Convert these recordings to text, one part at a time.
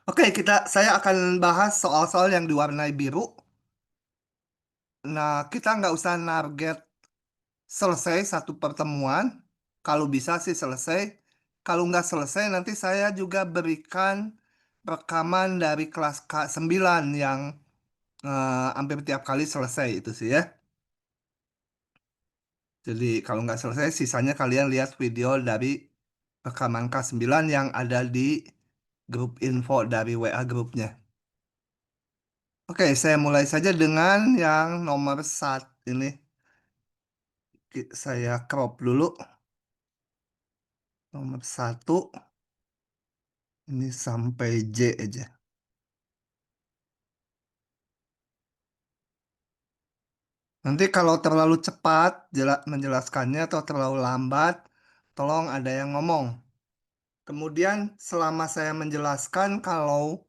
Oke, saya akan bahas soal-soal yang diwarnai biru. Nah, kita nggak usah target selesai satu pertemuan. Kalau bisa sih selesai. Kalau nggak selesai, nanti saya juga berikan rekaman dari kelas K9 yang hampir tiap kali selesai itu sih ya. Jadi kalau nggak selesai, sisanya kalian lihat video dari rekaman K9 yang ada di grup info dari WA grupnya. Oke, saya mulai saja dengan yang nomor 1 ini. Saya crop dulu. Nomor 1, ini sampai J aja. Nanti kalau terlalu cepat menjelaskannya atau terlalu lambat, tolong ada yang ngomong. Kemudian selama saya menjelaskan, kalau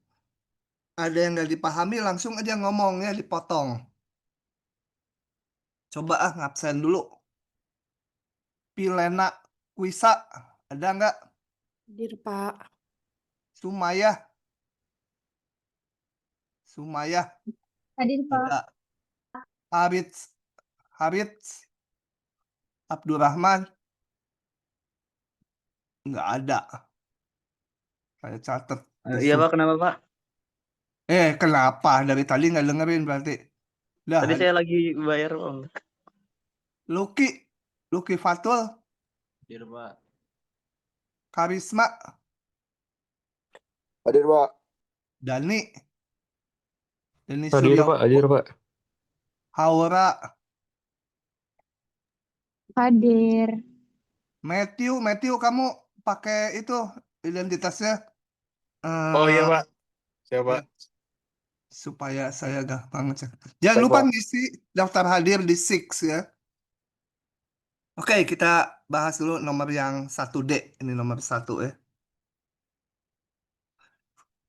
ada yang nggak dipahami, langsung aja ngomongnya dipotong. Coba ngabsen dulu. Pilena Wisa, ada nggak? Hadir, Pak. Sumaya, Sumaya, Hadir, Pak. ada. Harits, Harits, Abdurrahman, nggak ada. Saya catat di Iya sub. Pak, kenapa Pak? Kenapa? Dari tadi nggak dengerin berarti. Dah, Tadi saya lagi bayar Om. Lucky, Lucky Fatul, Iya Pak. Karisma, Hadir, Pak. Dani, Dani Hadir Pak, Suryo, hadir Pak. Haura, Hadir. Matthew, kamu pakai itu identitasnya Oh iya eh Pak, siapa? ya, supaya saya gampang ngecek. Jangan Baik, lupa Pak. ngisi daftar hadir di Six ya. Oke, kita bahas dulu nomor yang 1D. Ini nomor 1 ya.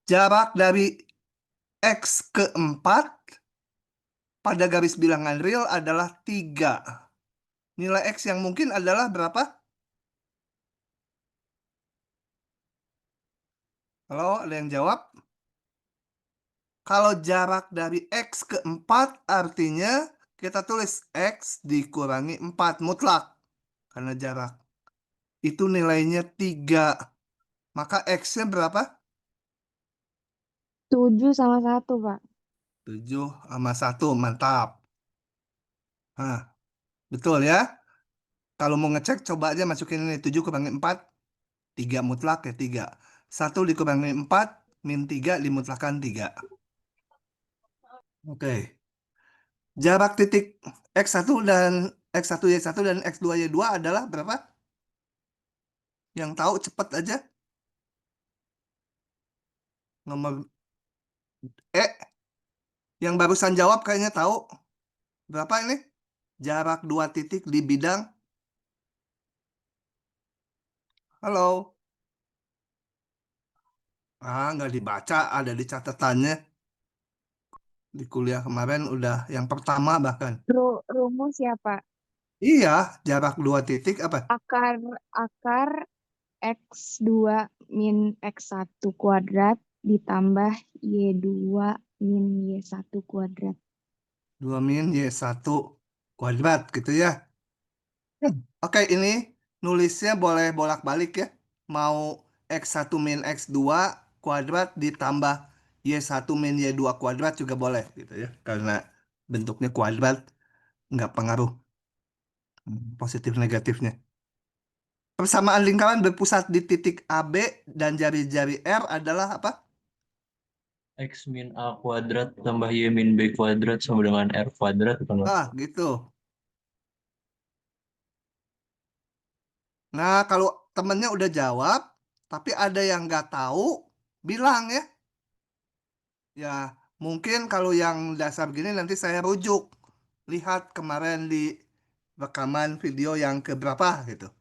Jarak dari X ke 4 pada garis bilangan real adalah 3. Nilai X yang mungkin adalah berapa? Halo, ada yang jawab? Kalau jarak dari X ke 4 artinya kita tulis X dikurangi 4 mutlak. Karena jarak. Itu nilainya 3. Maka X-nya berapa? 7 sama 1, Pak. 7 sama 1. Mantap. Nah, betul ya. Kalau mau ngecek coba aja masukin ini 7 kurangi 4. 3 mutlak ya 3. 1 dikurangi 4 min 3 dimutlakkan 3. Oke. Jarak titik X1 dan X1Y1 dan X2Y2 adalah berapa? Yang tahu cepet aja. Nomor yang barusan jawab kayaknya tahu. Berapa ini? Jarak 2 titik di bidang. Halo. Nggak dibaca, ada di catatannya. Di kuliah kemarin udah yang pertama bahkan. Rumus ya, Pak. Iya, jarak 2 titik apa? Akar X2 min X1 kuadrat ditambah Y2 min Y1 kuadrat. 2 min Y1 kuadrat gitu ya. Oke, ini nulisnya boleh bolak-balik ya. Mau X1 min X2 kuadrat ditambah Y1 min Y2 kuadrat juga boleh gitu ya. Karena bentuknya kuadrat nggak pengaruh positif negatifnya. Persamaan lingkaran berpusat di titik AB dan jari-jari R adalah apa? X min A kuadrat tambah Y min B kuadrat sama dengan R kuadrat. Gitu. Nah, kalau temennya udah jawab, tapi ada yang nggak tahu, bilang ya. Ya, mungkin kalau yang dasar gini nanti saya rujuk. Lihat kemarin di rekaman video yang keberapa gitu.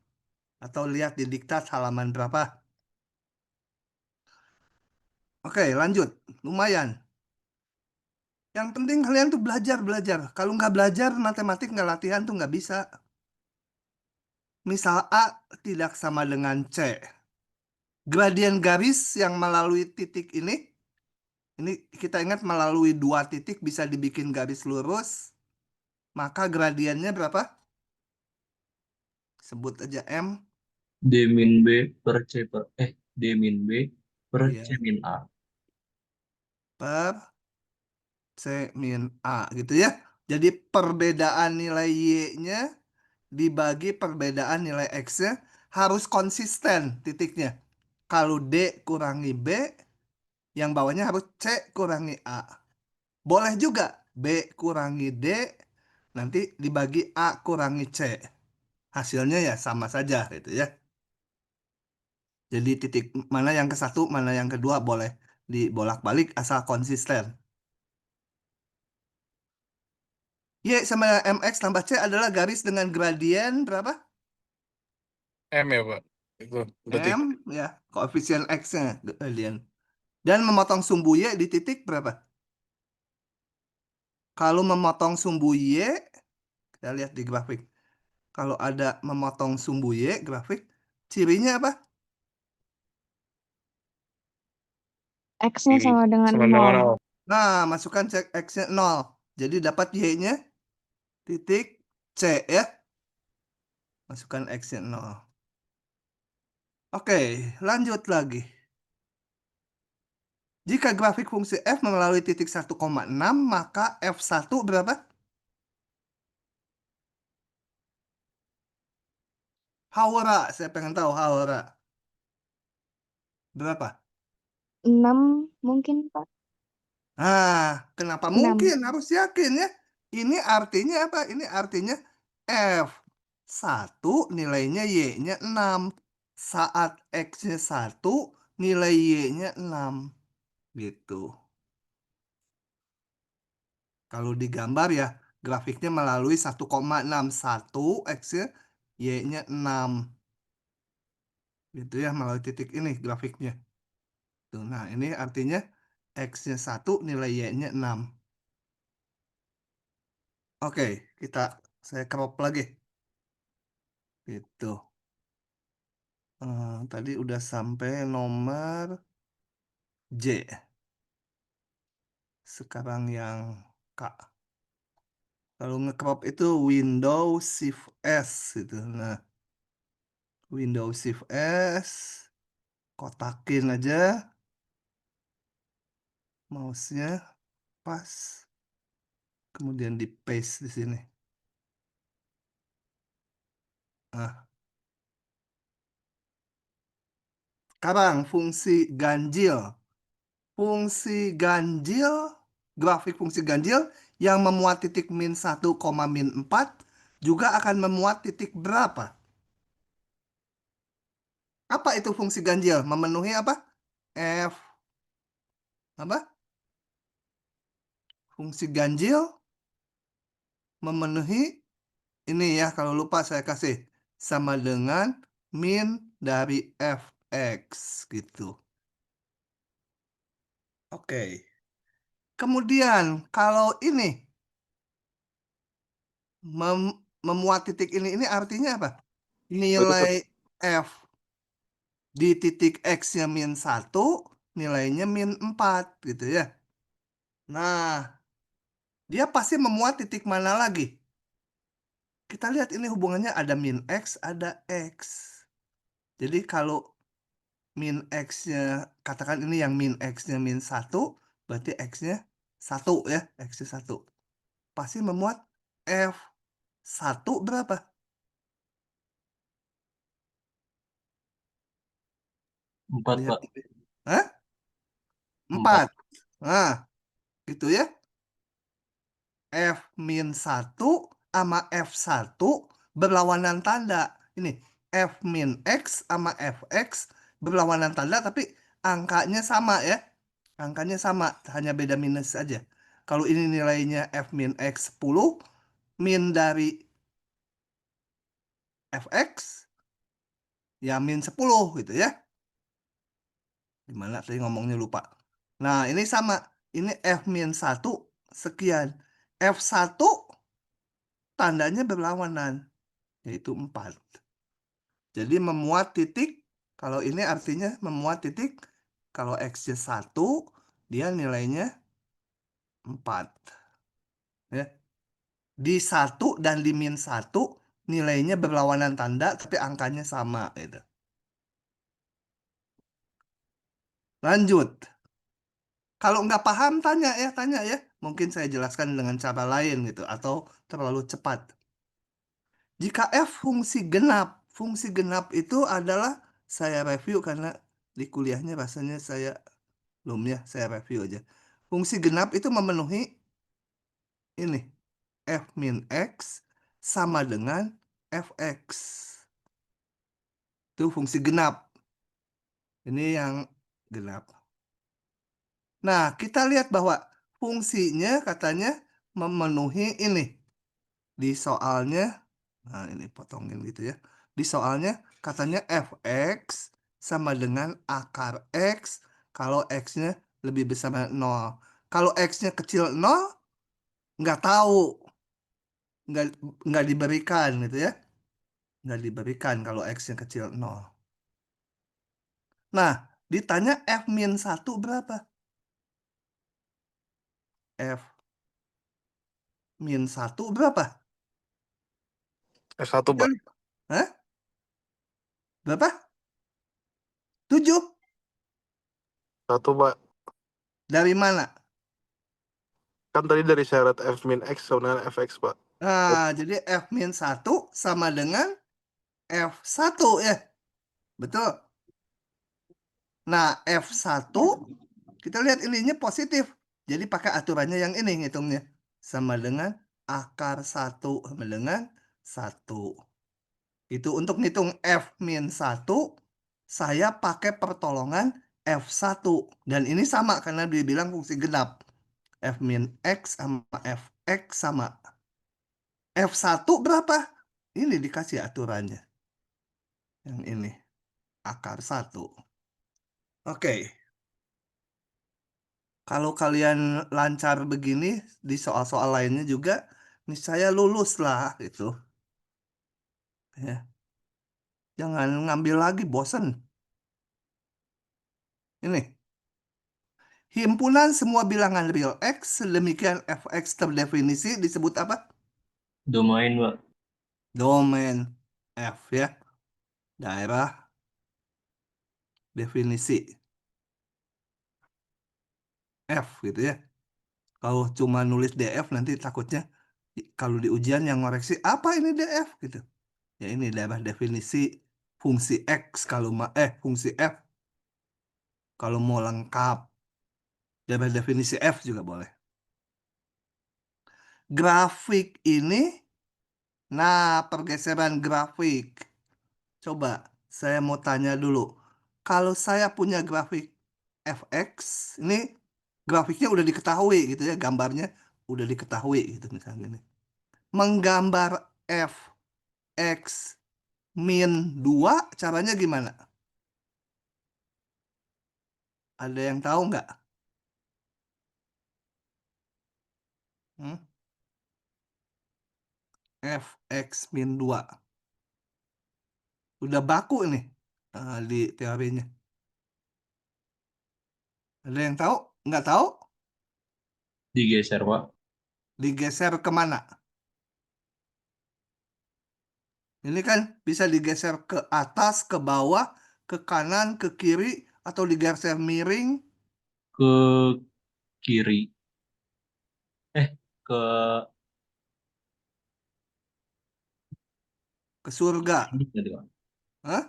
Atau lihat di diktat halaman berapa. Oke, lanjut. Lumayan. Yang penting kalian tuh belajar. Kalau nggak belajar, matematik nggak latihan tuh nggak bisa. Misal A tidak sama dengan C. Gradien garis yang melalui titik ini Ini kita ingat melalui 2 titik bisa dibikin garis lurus. Maka gradiennya berapa? Sebut aja M. D min B per C per D min B per C Iya. min A. Per C min A gitu ya. Jadi perbedaan nilai Y-nya dibagi perbedaan nilai X-nya harus konsisten titiknya. Kalau D kurangi B, yang bawahnya harus C kurangi A. Boleh juga B kurangi D, nanti dibagi A kurangi C. Hasilnya ya sama saja gitu ya. Jadi titik mana yang ke satu, mana yang kedua boleh dibolak-balik asal konsisten. Y sama MX tambah C adalah garis dengan gradien berapa? M ya, Pak. Itu berarti M ya, koefisien X-nya gradien. Dan memotong sumbu Y di titik berapa? Kalau memotong sumbu Y, kita lihat di grafik. Kalau ada memotong sumbu Y, grafik, cirinya apa? X-nya sama dengan sama dengan 0. 0. Nah, masukkan cek X-nya 0. Jadi dapat Y-nya titik C ya. Masukkan X-nya 0. Oke, lanjut lagi. Jika grafik fungsi F melalui titik 1,6, maka F1 berapa? Haura, saya pengen tahu Haura. Berapa? 6 mungkin, Pak. Nah, kenapa 6. mungkin? Harus yakin ya. Ini artinya apa? Ini artinya F1 nilainya Y-nya 6. Saat X-nya 1, nilai Y-nya 6. Gitu. Kalau digambar ya, grafiknya melalui 1,61 X-nya, Y-nya 6. Gitu ya, melalui titik ini grafiknya. Tuh, nah, ini artinya X-nya 1, nilai Y-nya 6. Oke, saya crop lagi. Gitu. Tadi udah sampai nomor J. Sekarang yang K. Kalau nge-crop itu Windows Shift S gitu. Nah, Windows Shift S, kotakin aja mouse-nya pas. Kemudian di paste di sini. Nah, sekarang fungsi ganjil. Fungsi ganjil, grafik fungsi ganjil yang memuat titik min 1, min 4 juga akan memuat titik berapa? Apa itu fungsi ganjil? Memenuhi apa? F apa? Fungsi ganjil memenuhi ini ya, kalau lupa saya kasih sama dengan min dari fx gitu. Oke. Kemudian kalau ini memuat titik ini artinya apa? Nilai f di titik x-nya min 1, nilainya min 4 gitu ya. Nah, dia pasti memuat titik mana lagi? Kita lihat ini hubungannya ada min x, ada x. Jadi kalau min x-nya, katakan ini yang min x-nya min 1, berarti x-nya 1 ya, x-nya 1. Pasti memuat F1 berapa? Empat, Lihat Pak. ini. Hah? 4. 4. Nah, gitu ya. F min 1 sama F1 berlawanan tanda. Ini F min X sama Fx berlawanan tanda tapi angkanya sama ya. Angkanya sama, hanya beda minus saja. Kalau ini nilainya F min X 10, min dari Fx ya min 10 gitu ya. Gimana tadi ngomongnya lupa. Nah, ini sama. Ini F min 1 sekian. F1 tandanya berlawanan, yaitu 4. Jadi memuat titik, kalau ini artinya memuat titik, kalau X-nya 1, dia nilainya 4. Ya. Di 1 dan di min 1 nilainya berlawanan tanda tapi angkanya sama gitu. Lanjut. Kalau nggak paham tanya ya. Mungkin saya jelaskan dengan cara lain gitu atau terlalu cepat. Jika f fungsi genap itu adalah saya review karena di kuliahnya rasanya belum ya, saya review aja. Fungsi genap itu memenuhi ini f min x sama dengan fx. Itu fungsi genap. Ini yang genap. Nah, kita lihat bahwa fungsinya katanya memenuhi ini. Di soalnya, nah ini potongin gitu ya. Di soalnya katanya fx sama dengan akar x kalau x-nya lebih besar dari 0. Kalau x-nya kecil 0, nggak tahu. Nggak, nggak diberikan gitu ya. Nggak diberikan kalau x-nya kecil 0. Nah, ditanya f min 1 berapa? F min 1 berapa? F1, Kita Pak. lihat. Hah? Berapa? 7. 1, Pak. Dari mana? Kan tadi dari syarat F min X sama dengan Fx, Pak. Nah, jadi F min 1 sama dengan F1 ya. Betul. Nah, F1 kita lihat ininya positif. Jadi pakai aturannya yang ini ngitungnya. Sama dengan akar 1 sama dengan 1. Itu untuk ngitung F min 1 saya pakai pertolongan F1. Dan ini sama karena dia bilang fungsi genap. F min X sama Fx sama. F1 berapa? Ini dikasih aturannya. Yang ini. Akar 1. Oke. Kalau kalian lancar begini, di soal-soal lainnya juga, saya lulus lah gitu. Ya. Jangan ngambil lagi, bosen. Ini. Himpunan semua bilangan real X, sedemikian fx terdefinisi disebut apa? Domain, Pak. Domain F ya. Daerah definisi F gitu ya. Kalau cuma nulis DF nanti takutnya kalau di ujian yang ngoreksi apa ini DF gitu. Ya ini daerah definisi fungsi X kalau fungsi F kalau mau lengkap. Daerah definisi F juga boleh. Grafik ini, nah pergeseran grafik. Coba saya mau tanya dulu. Kalau saya punya grafik fx, ini grafiknya udah diketahui gitu ya, gambarnya udah diketahui gitu misalnya ini. Menggambar fx min 2 caranya gimana? Ada yang tahu nggak? Hmm? Fx min 2. Udah baku nih di teorinya. Ada yang tahu? Nggak tahu? Digeser, Pak. Digeser kemana? Ini kan bisa digeser ke atas, ke bawah, ke kanan, ke kiri, atau digeser miring Ke kiri. Ke ke surga. ini tadi, Pak. Hah?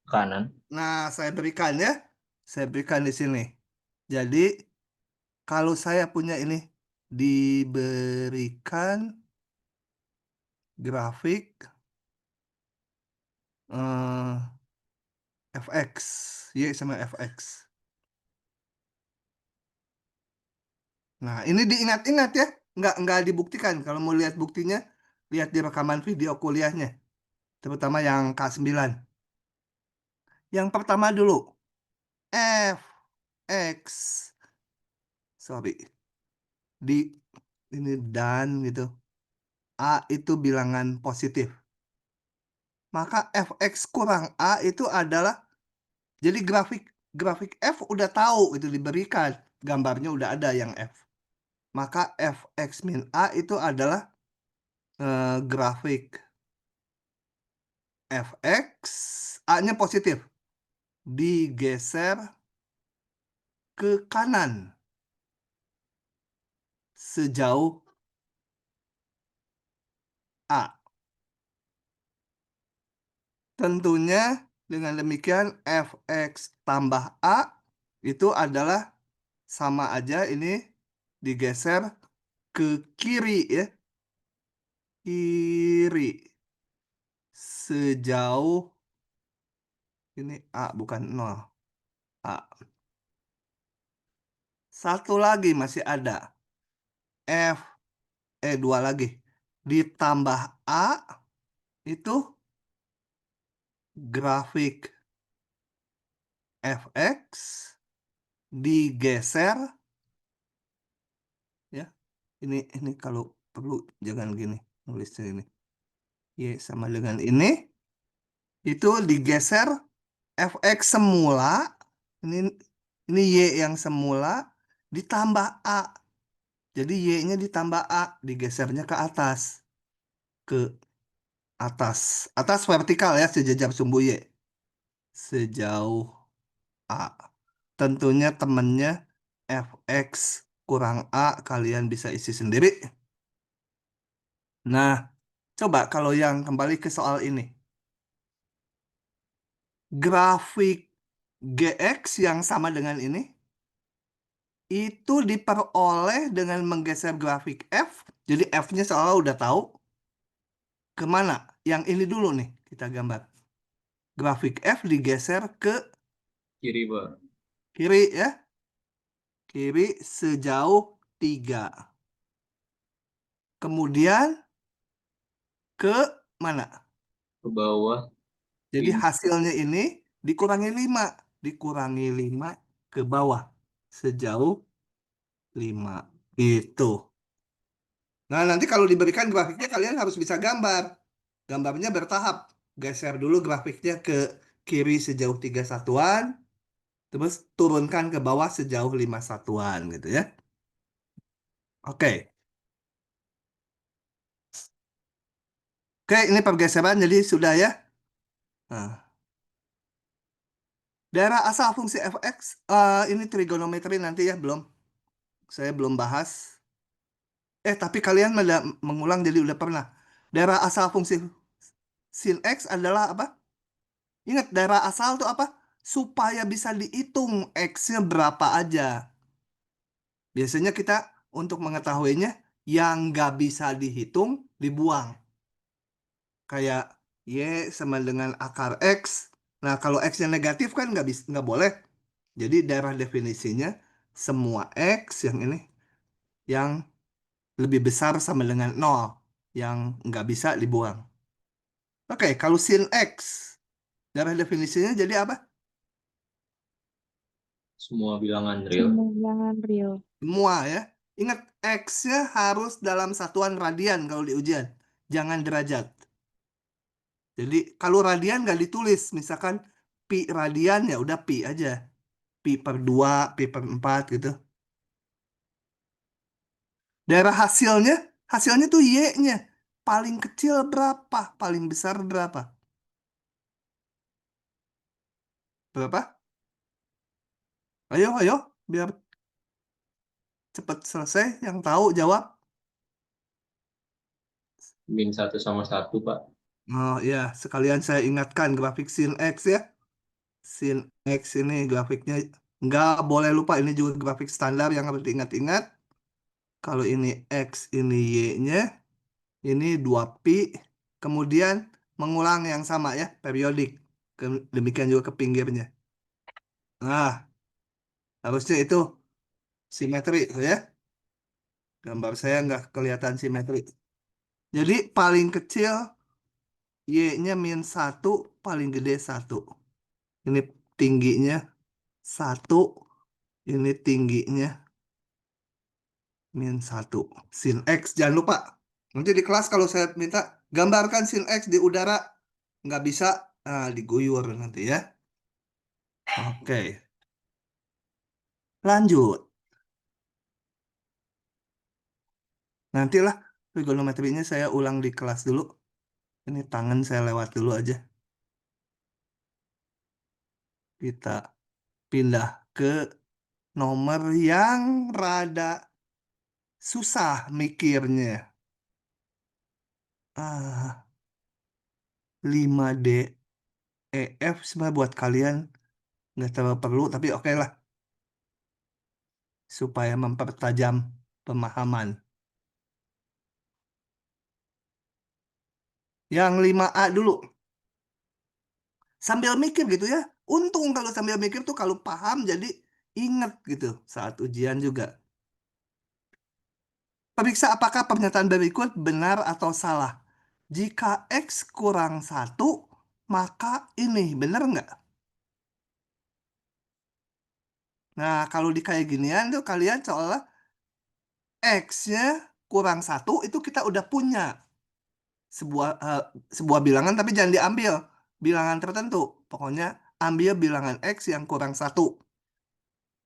Kanan. Nah, saya berikan ya. Saya berikan di sini. Jadi, kalau saya punya ini, diberikan grafik fx, y sama fx. Nah, ini diingat-ingat ya. Nggak dibuktikan. Kalau mau lihat buktinya, lihat di rekaman video kuliahnya. Terutama yang K9. Yang pertama dulu. F, X. Sorry. Di ini dan gitu. A itu bilangan positif. Maka Fx kurang A itu adalah, jadi grafik grafik F udah tahu itu diberikan. Gambarnya udah ada yang F. Maka Fx min A itu adalah grafik Fx, A-nya positif. Digeser ke kanan sejauh A. Tentunya dengan demikian Fx tambah A itu adalah sama aja ini digeser ke kiri ya. Kiri sejauh ini A bukan 0. A. Satu lagi masih ada. Dua lagi. Ditambah A itu grafik Fx digeser ya. Ini kalau perlu jangan gini nulisnya ini. Y sama dengan ini itu digeser Fx semula ini Y yang semula ditambah A. Jadi Y-nya ditambah A, digesernya ke atas. Ke atas. Atas vertikal ya, sejajar sumbu Y. Sejauh A. Tentunya temennya Fx kurang A, kalian bisa isi sendiri. Nah, coba kalau yang kembali ke soal ini. Grafik Gx yang sama dengan ini, itu diperoleh dengan menggeser grafik F. Jadi F-nya seolah udah tahu. Kemana? Yang ini dulu nih kita gambar. Grafik F digeser ke Kiri, Pak. kiri ya. Kiri sejauh 3. Kemudian ke mana? Ke bawah. Jadi Ini. hasilnya ini dikurangi 5. Dikurangi 5 ke bawah. Sejauh 5. Itu. Nah, nanti kalau diberikan grafiknya kalian harus bisa gambar. Gambarnya bertahap. Geser dulu grafiknya ke kiri sejauh 3 satuan. Terus turunkan ke bawah sejauh 5 satuan gitu ya. Oke. Oke, ini pergeseran jadi sudah ya. Nah, daerah asal fungsi fx ini trigonometri nanti ya belum. Saya belum bahas. Tapi kalian mengulang jadi udah pernah. Daerah asal fungsi sin x adalah apa? Ingat daerah asal tuh apa? Supaya bisa dihitung x-nya berapa aja. Biasanya kita untuk mengetahuinya yang nggak bisa dihitung dibuang. Kayak y sama dengan akar x. Nah kalau x-nya negatif kan nggak boleh. Jadi daerah definisinya semua x yang ini yang lebih besar sama dengan 0 yang nggak bisa dibuang. Oke, kalau sin x daerah definisinya jadi apa? Semua bilangan real. Jangan real. Semua ya. Ingat x-nya harus dalam satuan radian kalau di ujian. Jangan derajat. Jadi kalau radian nggak ditulis, misalkan pi radian ya udah pi aja. Pi per 2, pi per 4 gitu. Daerah hasilnya tuh Y-nya. Paling kecil berapa? Paling besar berapa? Berapa? Ayo, biar cepat selesai. Yang tahu jawab. Min 1 sama 1, Pak. Oh ya, sekalian saya ingatkan grafik sin X ya. Sin X ini grafiknya nggak boleh lupa. Ini juga grafik standar yang harus diingat-ingat. Kalau ini X, ini Y-nya. Ini 2pi. Kemudian mengulang yang sama ya, periodik. Demikian juga ke pinggirnya. Nah, harusnya itu simetri ya. Gambar saya nggak kelihatan simetri. Jadi paling kecil Y-nya min 1, paling gede 1. Ini tingginya 1, ini tingginya min 1. Sin X, jangan lupa. Nanti di kelas kalau saya minta gambarkan sin X di udara, nggak bisa, diguyur nanti ya. Oke. Lanjut. Nantilah trigonometrinya saya ulang di kelas dulu. Ini tangan saya lewat dulu aja. Kita pindah ke nomor yang rada susah mikirnya. 5D EF sebenarnya buat kalian nggak terlalu perlu, tapi oke lah. Supaya mempertajam pemahaman. Yang 5A dulu. Sambil mikir gitu ya. Untung kalau sambil mikir tuh kalau paham jadi inget gitu saat ujian juga. Periksa apakah pernyataan berikut benar atau salah. Jika X kurang 1, maka ini benar nggak? Nah, kalau di kayak ginian tuh kalian seolah X-nya kurang 1 itu kita udah punya sebuah bilangan, tapi jangan diambil bilangan tertentu. Pokoknya ambil bilangan X yang kurang 1.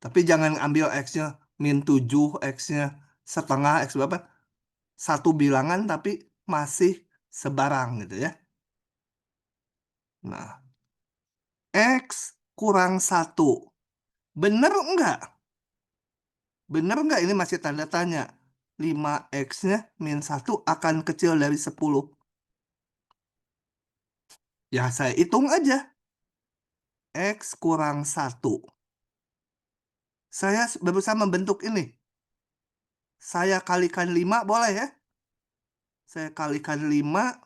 Tapi jangan ambil X-nya -7, X-nya setengah, X berapa. Satu bilangan tapi masih sebarang gitu ya. Nah, X kurang 1. Bener enggak? Bener enggak? Ini masih tanda tanya. 5X-nya -1 akan kecil dari 10. Ya, saya hitung aja. X kurang 1. Saya berusaha membentuk ini. Saya kalikan 5 boleh ya? Saya kalikan 5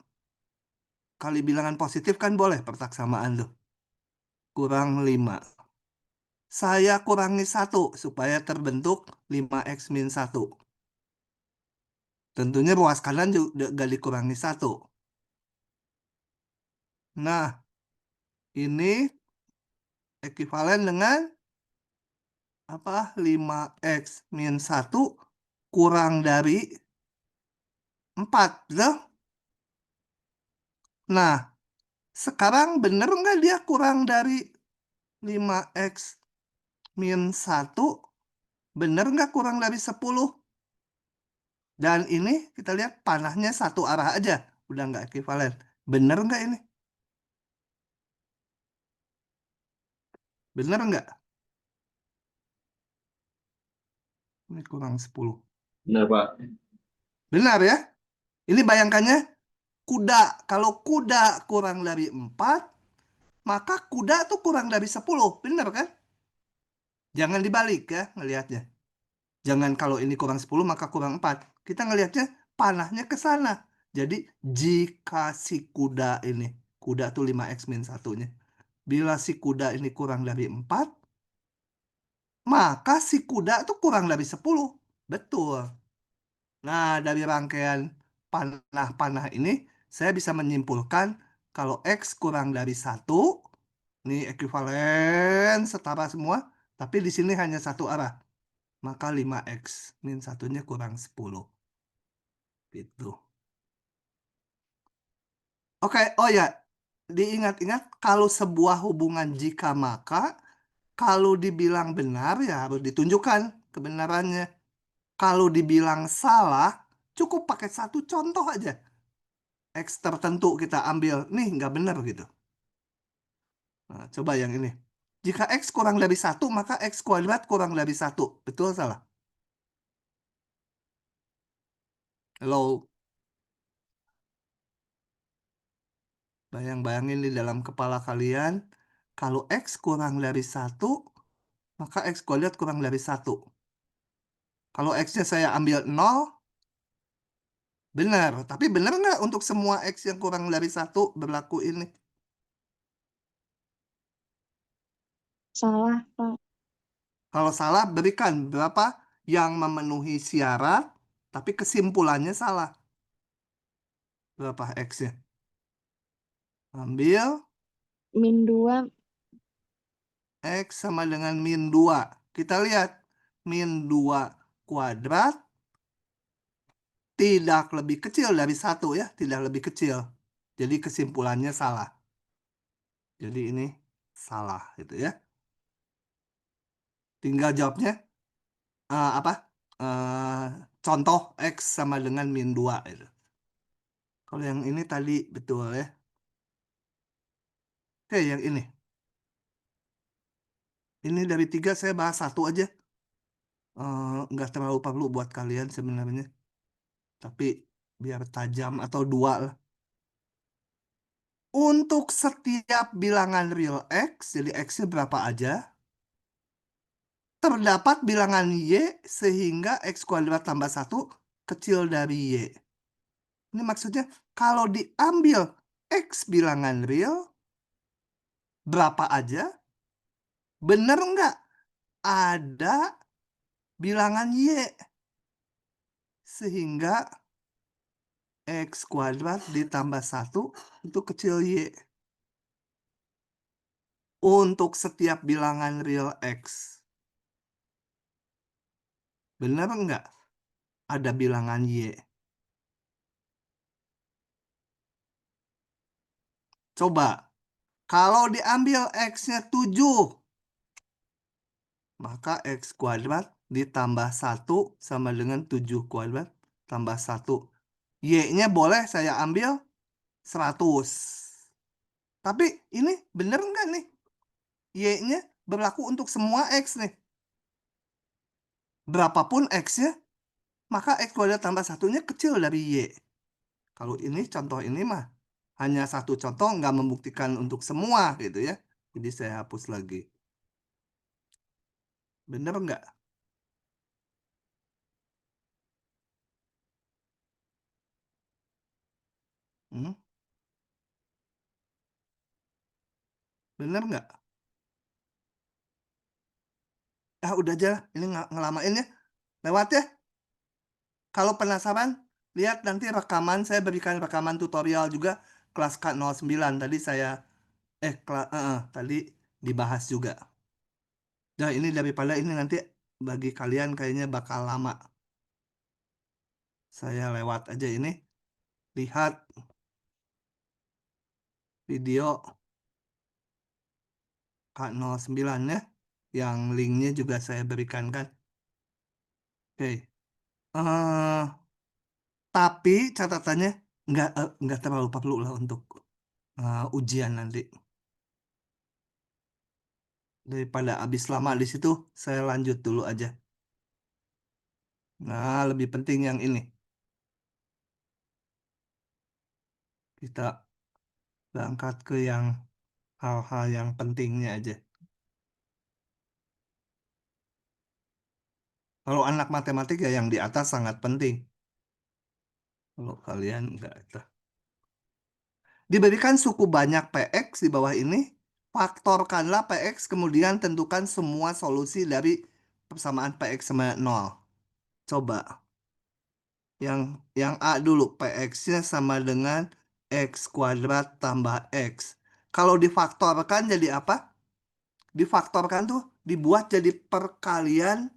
kali bilangan positif kan boleh pertaksamaan tuh. Kurang 5. Saya kurangi 1 supaya terbentuk 5X-1. Tentunya ruas kanan juga gak dikurangi 1. Nah, ini ekivalen dengan apa? 5X-1 kurang dari 4. Betul? Nah, sekarang bener nggak dia kurang dari 5X-1? Bener nggak kurang dari 10? Dan ini kita lihat panahnya satu arah aja. Udah nggak ekivalen. Bener nggak ini? Bener nggak? Ini kurang 10. Benar, Pak. Benar ya? Ini bayangkannya kuda. Kalau kuda kurang dari 4, maka kuda tuh kurang dari 10. Bener kan? Jangan dibalik ya ngelihatnya. Jangan kalau ini kurang 10 maka kurang 4. Kita ngelihatnya panahnya ke sana. Jadi jika si kuda ini, kuda tuh 5X-1-nya. Bila si kuda ini kurang dari 4, maka si kuda tuh kurang dari 10. Betul. Nah, dari rangkaian panah-panah ini, saya bisa menyimpulkan kalau X kurang dari 1, ini ekivalen setara semua, tapi di sini hanya satu arah. Maka 5X-1-nya kurang 10. Gitu. Oke, oh ya, diingat-ingat kalau sebuah hubungan jika maka, kalau dibilang benar ya harus ditunjukkan kebenarannya. Kalau dibilang salah, cukup pakai satu contoh aja. X tertentu kita ambil, nih nggak benar gitu. Nah, coba yang ini. Jika X kurang dari 1, maka X kuadrat kurang dari 1. Betul salah? Halo? Bayang-bayangin di dalam kepala kalian, kalau X kurang dari 1, maka X kuadrat kurang dari 1. Kalau X-nya saya ambil 0, benar. Tapi benar nggak untuk semua X yang kurang dari 1 berlaku ini? Salah, Pak. Kalau salah, berikan berapa yang memenuhi syarat, tapi kesimpulannya salah. Berapa X-nya? Ambil -2. X sama dengan -2. Kita lihat, -2 kuadrat tidak lebih kecil dari 1 ya, tidak lebih kecil. Jadi kesimpulannya salah. Jadi ini salah gitu ya. Tinggal jawabnya apa? Contoh X sama dengan min 2 gitu. Kalau yang ini tadi betul ya. Oke, yang ini. Ini dari 3 saya bahas 1 aja. Nggak terlalu perlu buat kalian sebenarnya. Tapi biar tajam atau 2 lah. Untuk setiap bilangan real X, jadi X-nya berapa aja, terdapat bilangan Y sehingga X kuadrat tambah 1 kecil dari Y. Ini maksudnya kalau diambil X bilangan real, berapa aja, bener nggak ada bilangan Y sehingga X kuadrat ditambah 1 itu kecil Y. Untuk setiap bilangan real X. Bener nggak ada bilangan Y? Coba, kalau diambil X-nya 7, maka X kuadrat ditambah 1 sama dengan 7 kuadrat tambah 1. Y-nya boleh saya ambil 100. Tapi ini bener nggak nih? Y-nya berlaku untuk semua X nih. Berapapun X-nya, maka X kuadrat tambah 1-nya kecil dari Y. Kalau ini contoh ini mah hanya satu contoh, nggak membuktikan untuk semua gitu ya. Jadi saya hapus lagi. Bener nggak? Hmm? Bener nggak? Udah aja, ini ngelamain ya. Lewat ya. Kalau penasaran, lihat nanti rekaman. Saya berikan rekaman tutorial juga kelas K09. Tadi saya, tadi dibahas juga. Nah, ini daripada ini nanti bagi kalian kayaknya bakal lama. Saya lewat aja ini. Lihat video K09 ya. Yang linknya juga saya berikan kan. Oke. Tapi catatannya nggak terlalu perlu lah untuk ujian nanti. Daripada habis lama di situ, saya lanjut dulu aja. Nah, lebih penting yang ini. Kita berangkat ke yang hal-hal yang pentingnya aja. Kalau anak matematik ya yang di atas sangat penting. Kalau kalian enggak itu. Diberikan suku banyak PX di bawah ini, faktorkanlah PX kemudian tentukan semua solusi dari persamaan PX sama 0. Coba. Yang A dulu, PX-nya sama dengan X kuadrat tambah X. Kalau difaktorkan jadi apa? Difaktorkan tuh dibuat jadi perkalian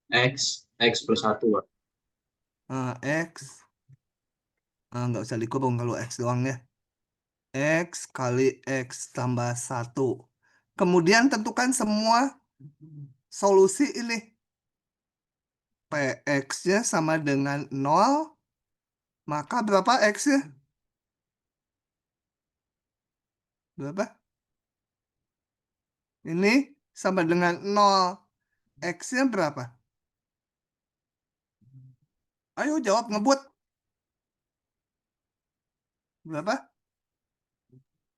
X plus 1, Pak. X. Nggak usah dikurung kalau X doang ya. X kali X tambah 1. Kemudian tentukan semua solusi ini. PX-nya sama dengan 0. Maka berapa X-nya? Berapa? Ini sama dengan 0. X-nya berapa? Ayo jawab ngebut. Berapa?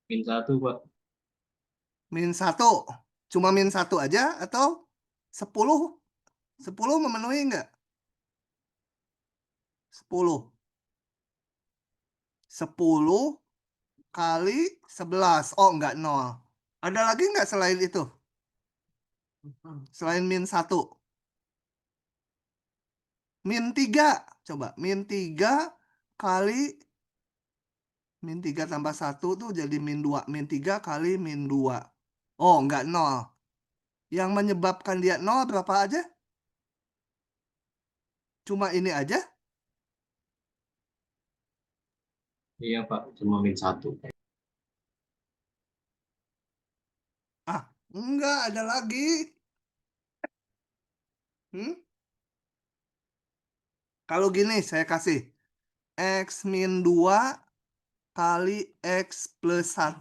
Min 1, Pak. Min 1. Cuma min 1 aja atau 10? 10 memenuhi enggak? 10. 10 kali 11. Oh, enggak 0. Ada lagi enggak selain itu? Selain min 1. Min 3. Coba. Min 3 kali min 3 tambah 1 tuh jadi min 2. Min 3 kali min 2. Oh, enggak 0. Yang menyebabkan dia 0 berapa aja? Cuma ini aja? Iya, Pak. Cuma min 1. Enggak, ada lagi. Hmm? Kalau gini saya kasih X min 2 kali X plus 1.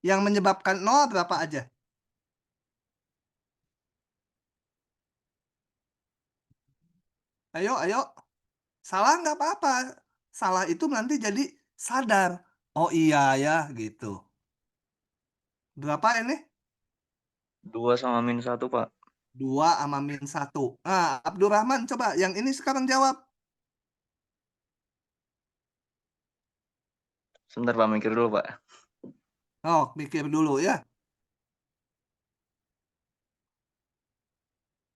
Yang menyebabkan 0 berapa aja? Ayo, ayo. Salah nggak apa-apa. Salah itu nanti jadi sadar. Oh iya ya, gitu. Berapa ini? 2 sama min 1, Pak. 2 sama min 1. Nah, Abdurrahman coba yang ini sekarang jawab. Sebentar, Pak, mikir dulu, Pak. Oh, mikir dulu ya.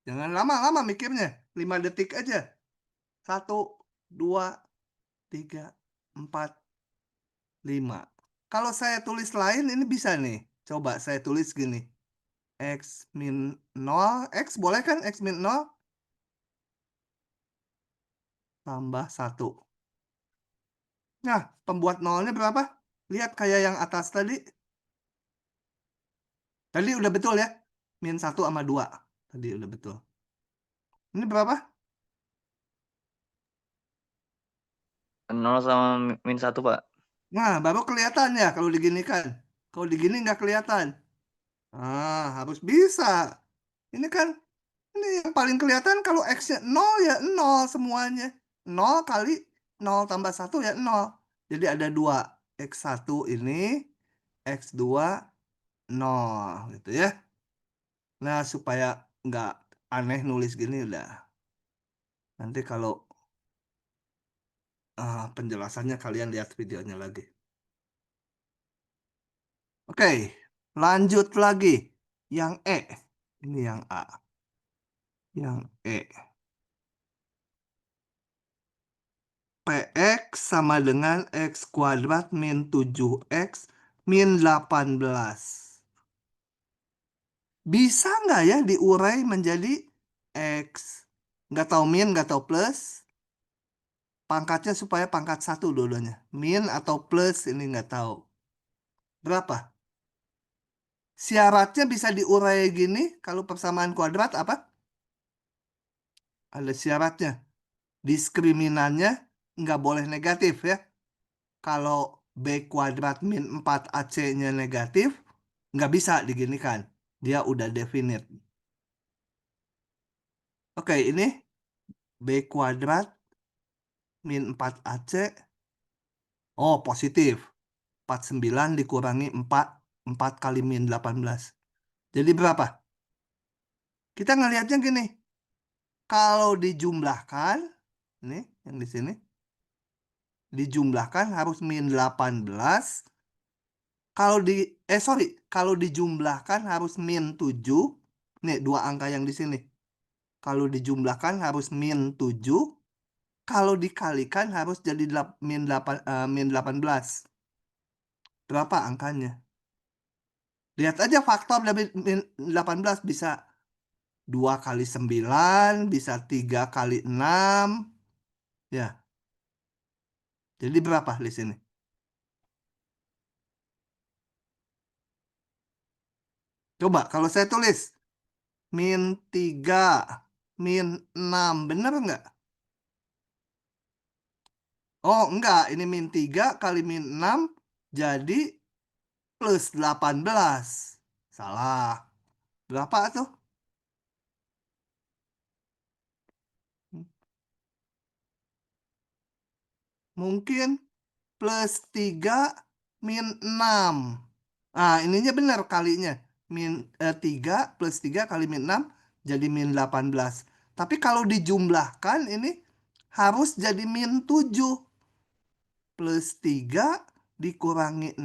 Jangan lama-lama mikirnya. 5 detik aja. 1, 2, 3, 4, 5. Kalau saya tulis lain ini bisa nih. Coba saya tulis gini. X min 0. X boleh kan? X min 0 tambah 1. Nah, pembuat nolnya berapa? Lihat kayak yang atas tadi. Tadi udah betul ya. Min 1 sama 2. Tadi udah betul. Ini berapa? 0 sama min 1, Pak. Nah, baru kelihatan ya kalau diginikan. Kalau digini nggak kelihatan. Ah, harus bisa. Ini kan, ini yang paling kelihatan kalau X-nya 0 ya 0 semuanya. 0 kali 0 tambah 1 ya 0. Jadi ada 2. X1 ini, X2, 0 gitu ya. Nah, supaya nggak aneh nulis gini udah. Nanti kalau penjelasannya kalian lihat videonya lagi. Oke, lanjut lagi. Yang E. Ini yang A. Yang E. PX sama dengan X kuadrat min 7X min 18. Bisa nggak ya diurai menjadi X? Nggak tahu min, nggak tahu plus. Pangkatnya supaya pangkat 1 dulunya. Min atau plus ini nggak tahu. Berapa? Syaratnya bisa diurai gini kalau persamaan kuadrat apa? Ada syaratnya. Diskriminannya nggak boleh negatif ya. Kalau B kuadrat min 4AC-nya negatif, nggak bisa diginikan. Dia udah definite. Oke, ini B kuadrat min 4AC. Oh, positif. 49 dikurangi 4. 4 kali min 18. Jadi berapa? Kita ngelihatnya gini. Kalau dijumlahkan, ini yang di sini, dijumlahkan harus min 18. Kalau dijumlahkan harus min 7. Nih, dua angka yang di sini. Kalau dijumlahkan harus min 7. Kalau dikalikan harus jadi min 18. Berapa angkanya? Lihat aja faktor dari min 18 bisa 2 kali 9, bisa 3 kali 6. Ya, jadi berapa di sini? Coba kalau saya tulis min 3, min 6, bener nggak? Oh, enggak. Ini min 3 kali min 6 jadi plus 18. Salah. Berapa tuh? Mungkin plus 3 min 6. Nah, ininya benar kalinya. 3 plus 3 kali min 6 jadi min 18. Tapi kalau dijumlahkan ini harus jadi min 7. Plus 3 dikurangi 6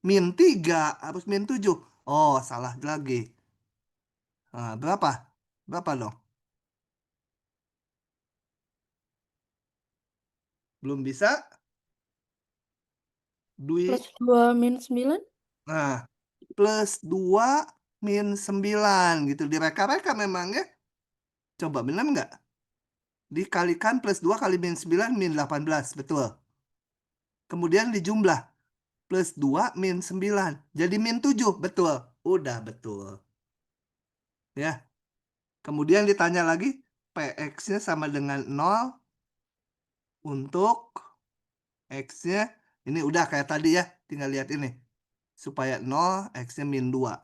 min 3. Harus min 7. Oh, salah lagi. Nah, berapa? Berapa dong? Belum bisa? Dwi. Plus 2 min 9. Nah, plus 2 min 9 gitu. Direka-reka memang ya. Coba benar nggak? Dikalikan plus 2 kali min 9 min 18. Betul. Kemudian dijumlah. plus 2 min 9. Jadi min 7, betul. Udah betul. Ya. Kemudian ditanya lagi, PX-nya sama dengan 0 untuk X-nya. Ini udah kayak tadi ya, tinggal lihat ini. Supaya 0, X-nya min 2.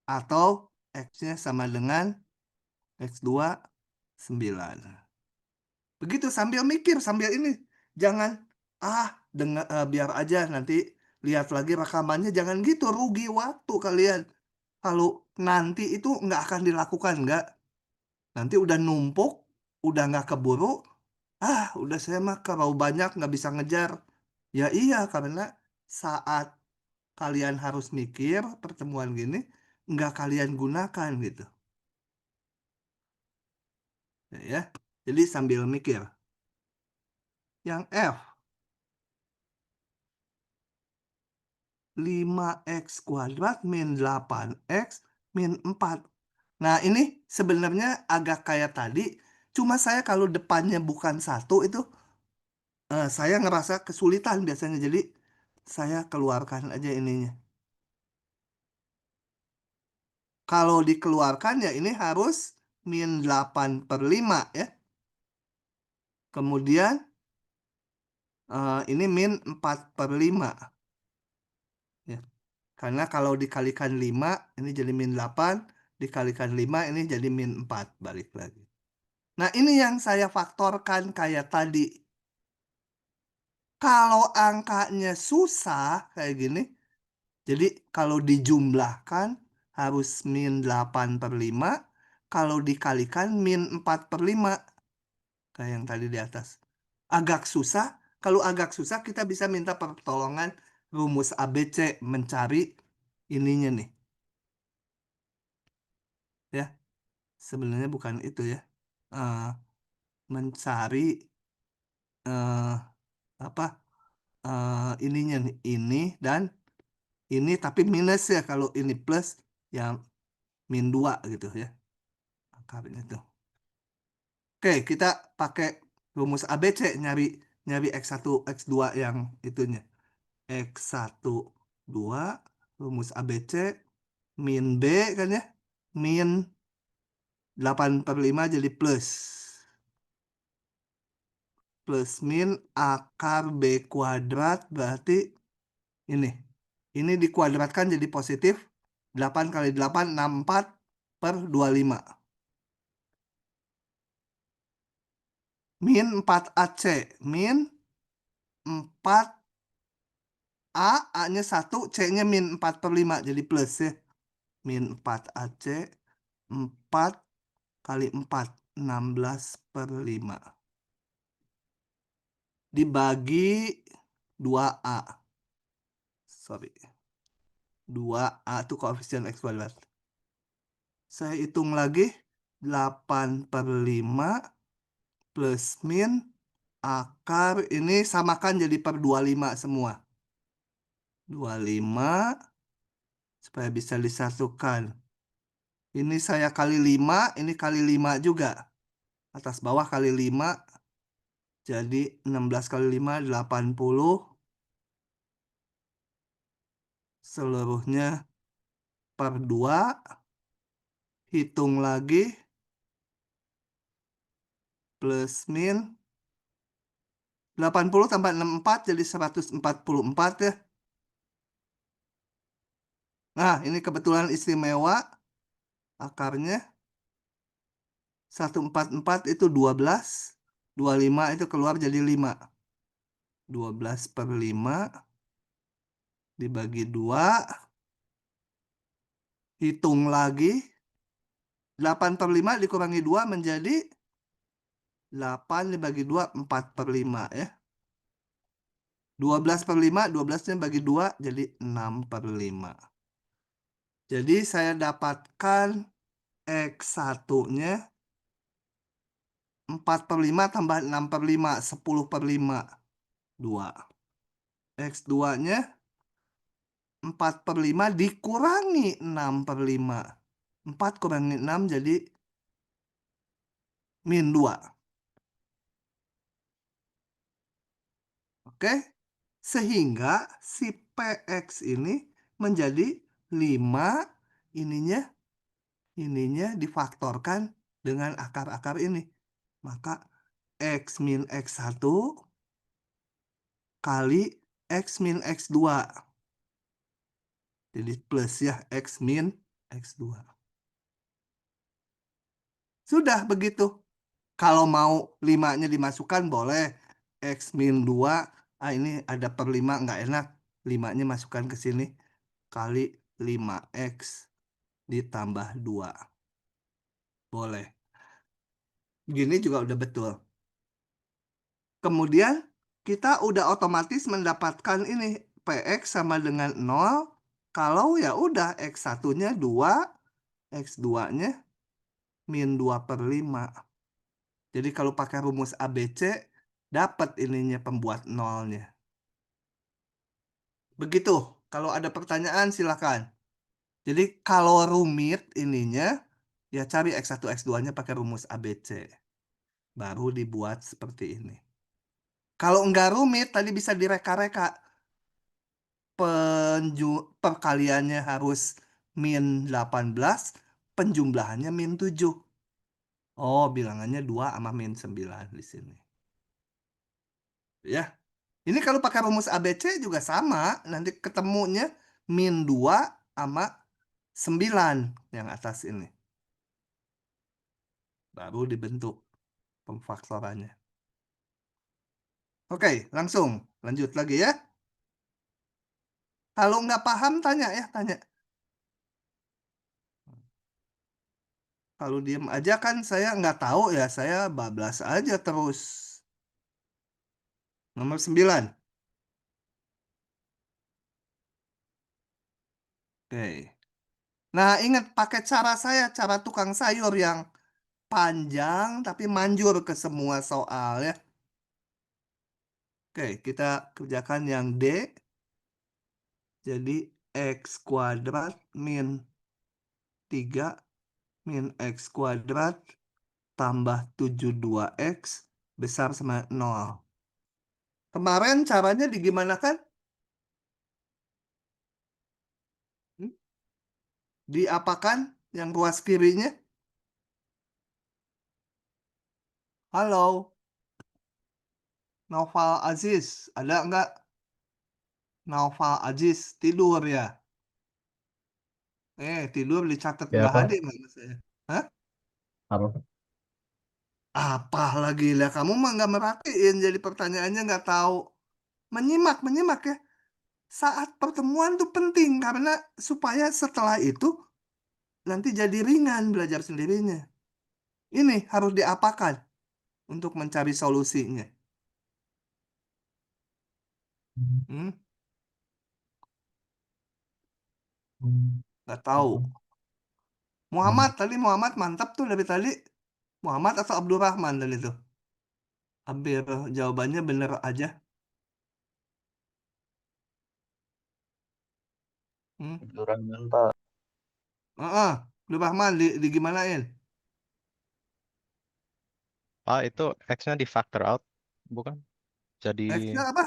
Atau X-nya sama dengan X2, 9. Begitu sambil mikir, sambil ini. Jangan, biar aja nanti lihat lagi rekamannya. Jangan gitu, rugi waktu kalian. Kalau nanti itu nggak akan dilakukan, nggak. Nanti udah numpuk, udah nggak keburu. Udah saya mah kalau banyak nggak bisa ngejar. Ya iya, karena saat kalian harus mikir pertemuan gini, nggak kalian gunakan gitu. Ya. Jadi sambil mikir. Yang F, 5x kuadrat min 8x min 4. Nah, ini sebenarnya agak kayak tadi, cuma saya kalau depannya bukan 1 itu, saya ngerasa kesulitan biasanya. Jadi, saya keluarkan aja ininya. Kalau dikeluarkan ya ini harus min 8/5 ya. Kemudian, ini min 4/5. Ya. Karena kalau dikalikan 5, ini jadi min 8. Dikalikan 5, ini jadi min 4. Balik lagi. Nah, ini yang saya faktorkan kayak tadi. Kalau angkanya susah kayak gini, jadi kalau dijumlahkan harus min 8/5. Kalau dikalikan min 4/5. Kayak yang tadi di atas. Agak susah. Kalau agak susah kita bisa minta pertolongan rumus ABC mencari ininya nih. Ya, sebenarnya bukan itu ya. Mencari apa ininya nih, ini dan ini tapi minus ya. Kalau ini plus yang min 2 gitu ya. Akarnya tuh. Oke, kita pakai rumus ABC nyari X1, X2 yang itunya. X1, 2, rumus ABC, min B kan ya. Min 8/5 jadi plus. Plus min akar B kuadrat berarti ini. Ini dikuadratkan jadi positif. 8 kali 8, 64/25. Min 4AC. Min 4A, A-nya 1, C-nya min 4/5. Jadi plus ya. Min 4AC, 4 kali 4, 16/5. Dibagi 2A. Sorry. 2A itu koefisien X kuadrat. Saya hitung lagi. 8/5 plus min akar ini samakan jadi per 25 semua. 25 supaya bisa disatukan. Ini saya kali 5, ini kali 5 juga. Atas bawah kali 5 jadi 16 kali 5 80. Seluruhnya per 2. Hitung lagi. Plus min 80 tambah 64 jadi 144 ya. Nah, ini kebetulan istimewa. Akarnya 144 itu 12. 25 itu keluar jadi 5. 12/5 dibagi 2. Hitung lagi. 8/5 dikurangi 2 menjadi 8 dibagi 2, 4/5 ya. 12/5, 12-nya bagi 2 jadi 6/5. Jadi saya dapatkan X1-nya 4/5 tambah 6/5, 10/5. 2. X2-nya 4/5 dikurangi 6/5. 4 kurangi 6 jadi min 2. Oke. Sehingga si PX ini menjadi 5 ininya difaktorkan dengan akar-akar ini. Maka X min X1 kali X min X2. Jadi plus ya, X min X2. Sudah begitu. Kalau mau 5-nya dimasukkan boleh. X min 2. Ini ada per 5 nggak enak. 5-nya masukkan ke sini. Kali 5X ditambah 2. Boleh. Gini juga udah betul. Kemudian kita udah otomatis mendapatkan ini. PX sama dengan 0. Kalau ya udah X1-nya 2. X2-nya min 2 per 5. Jadi kalau pakai rumus ABC, dapat ininya pembuat nolnya. Begitu. Kalau ada pertanyaan silakan. Jadi kalau rumit ininya, ya cari X1, X2-nya pakai rumus ABC. Baru dibuat seperti ini. Kalau enggak rumit, tadi bisa direka-reka. Perkaliannya harus min 18, penjumlahannya min 7. Oh, bilangannya 2 sama min 9 di sini. Ya. Ini kalau pakai rumus ABC juga sama. Nanti ketemunya min 2 sama 9 yang atas ini. Baru dibentuk pemfaktorannya. Oke, langsung. Lanjut lagi ya. Kalau nggak paham, tanya ya, tanya. Kalau diem aja kan saya nggak tahu ya, saya bablas aja terus. Nomor 9. Oke. Nah, ingat pakai cara saya, cara tukang sayur yang panjang tapi manjur ke semua soal ya. Oke, kita kerjakan yang D. Jadi X kuadrat min 3 min X kuadrat tambah 72X besar sama 0. Kemarin caranya digimanakan? Diapakan yang ruas kirinya? Halo, Naufal Aziz, ada nggak? Naufal Aziz tidur ya? Tidur dicatat Ya, nggak Pak. hadir nggak saya? Hah? Apa? Apa lagi lah? Kamu mah nggak merhatiin, jadi pertanyaannya nggak tahu. Menyimak ya. Saat pertemuan tuh penting karena supaya setelah itu nanti jadi ringan belajar sendirinya. Ini harus diapakan untuk mencari solusinya. Hmm? Nggak tahu. Muhammad mantap tuh dari tadi. Muhammad atau Abdurrahman tadi tuh. Hampir jawabannya bener aja. Hmm? Abdurrahman, Pak. Abdurrahman di gimanain? Pak, itu X-nya di factor out, bukan? Jadi X-nya apa?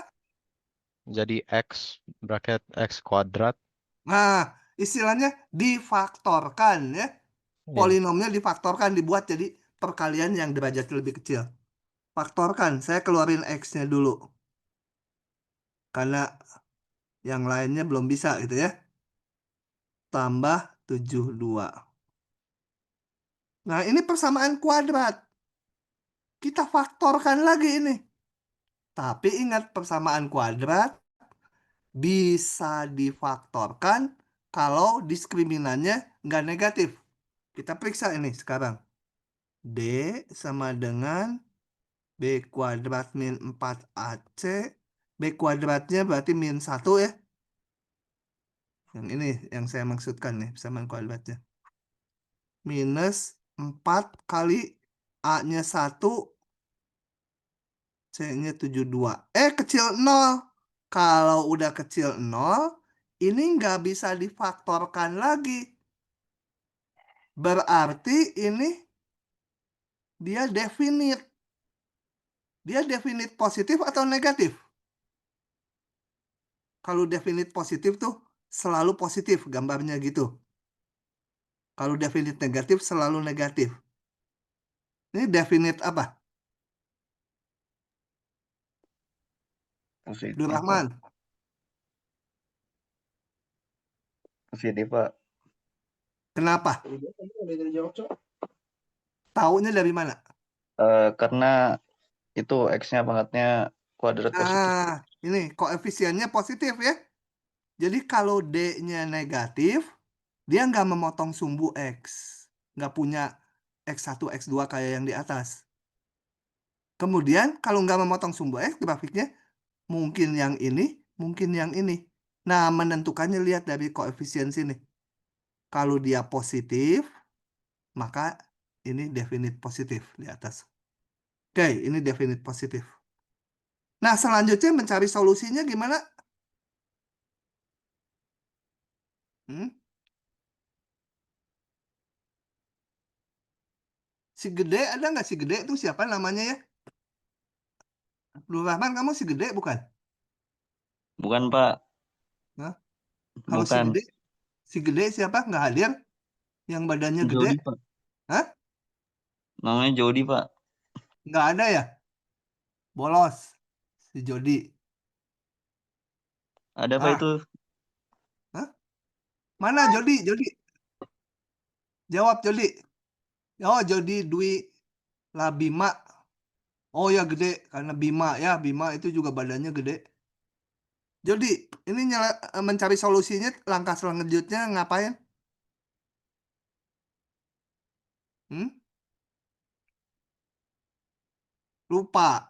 X bracket X kuadrat. Nah, istilahnya difaktorkan ya. Iya. Polinomnya difaktorkan, dibuat jadi perkalian yang derajatnya lebih kecil. Faktorkan, saya keluarin X-nya dulu. Karena yang lainnya belum bisa gitu ya. Tambah 72. Nah, ini persamaan kuadrat. Kita faktorkan lagi ini. Tapi ingat persamaan kuadrat bisa difaktorkan kalau diskriminannya nggak negatif. Kita periksa ini sekarang. D sama dengan B kuadrat min 4AC. B kuadratnya berarti min 1 ya. Yang ini yang saya maksudkan nih, persamaan kuadratnya. Minus 4 kali A-nya 1, C-nya 72. Kecil 0. Kalau udah kecil 0, ini nggak bisa difaktorkan lagi. Berarti ini dia definite. Dia definite positif atau negatif? Kalau definite positif tuh selalu positif gambarnya gitu. Kalau definite negatif selalu negatif. Ini definite apa? Positif, Abdul Pak. Rahman. Positif, Pak. Kenapa? Taunya dari mana? Karena itu X-nya pangkatnya kuadrat positif. Ah, ini koefisiennya positif ya. Jadi kalau D-nya negatif, dia nggak memotong sumbu X. Nggak punya X1, X2 kayak yang di atas. Kemudian kalau nggak memotong sumbu X, grafiknya mungkin yang ini, mungkin yang ini. Nah, menentukannya lihat dari koefisien sini. Kalau dia positif, maka ini definite positif di atas. Oke, ini definite positif. Nah, selanjutnya mencari solusinya gimana? Hmm? Si gede ada nggak si gede itu siapa namanya ya? Abdul Rahman, kamu si gede bukan? Bukan, Pak. Hah? Kalau si Bukan. gede, si gede siapa? Nggak hadir? Yang badannya gede? Jody, Pak. Hah? Namanya Jody, Pak. Nggak ada ya? Bolos. Si Jody. Ada, Pak, Ah, itu. hah? Mana Jody? Jody. Jawab Jody. Oh, Jody Dwi Labima. Oh ya gede karena Bima ya, Bima itu juga badannya gede. Jody, ini mencari solusinya langkah selanjutnya ngapain? Hmm? Lupa.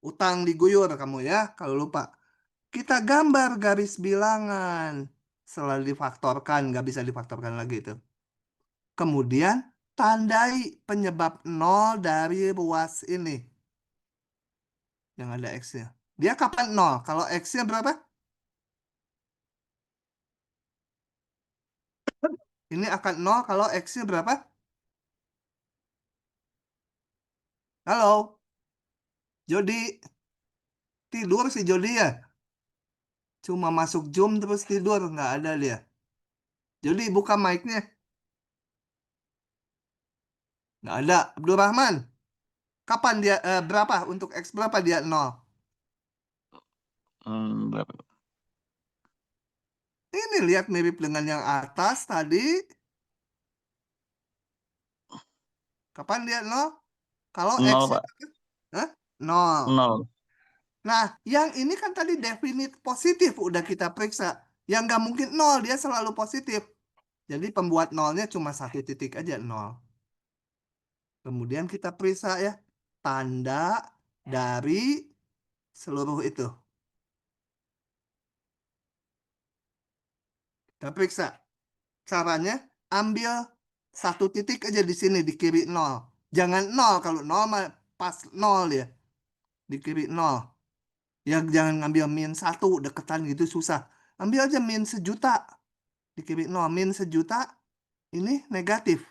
Utang diguyur kamu ya kalau lupa. Kita gambar garis bilangan. Selalu difaktorkan, nggak bisa difaktorkan lagi itu. Kemudian tandai penyebab nol dari ruas ini. Yang ada X-nya. Dia kapan nol? Kalau X-nya berapa? Ini akan nol kalau X-nya berapa? Halo? Jody, tidur si Jody ya? Cuma masuk Zoom terus tidur, nggak ada dia. Jody, buka mic-nya. Nggak ada. Abdul Rahman, kapan dia, berapa? Untuk X berapa dia nol? Berapa? Ini lihat mirip dengan yang atas tadi. Kapan dia nol? Kalau Nol, X-nya Pak. Hah? Nol. Nol. Nah, yang ini kan tadi definite positif udah kita periksa. Yang nggak mungkin nol, dia selalu positif. Jadi pembuat nolnya cuma satu titik aja, nol. Kemudian kita periksa ya, tanda dari seluruh itu. Kita periksa. Caranya, ambil satu titik aja di sini, di kiri nol. Jangan nol, kalau nol pas nol ya. Di kiri nol. Ya jangan ngambil min 1, deketan gitu susah. Ambil aja min 1.000.000. Di kiri nol, min 1.000.000. Ini negatif.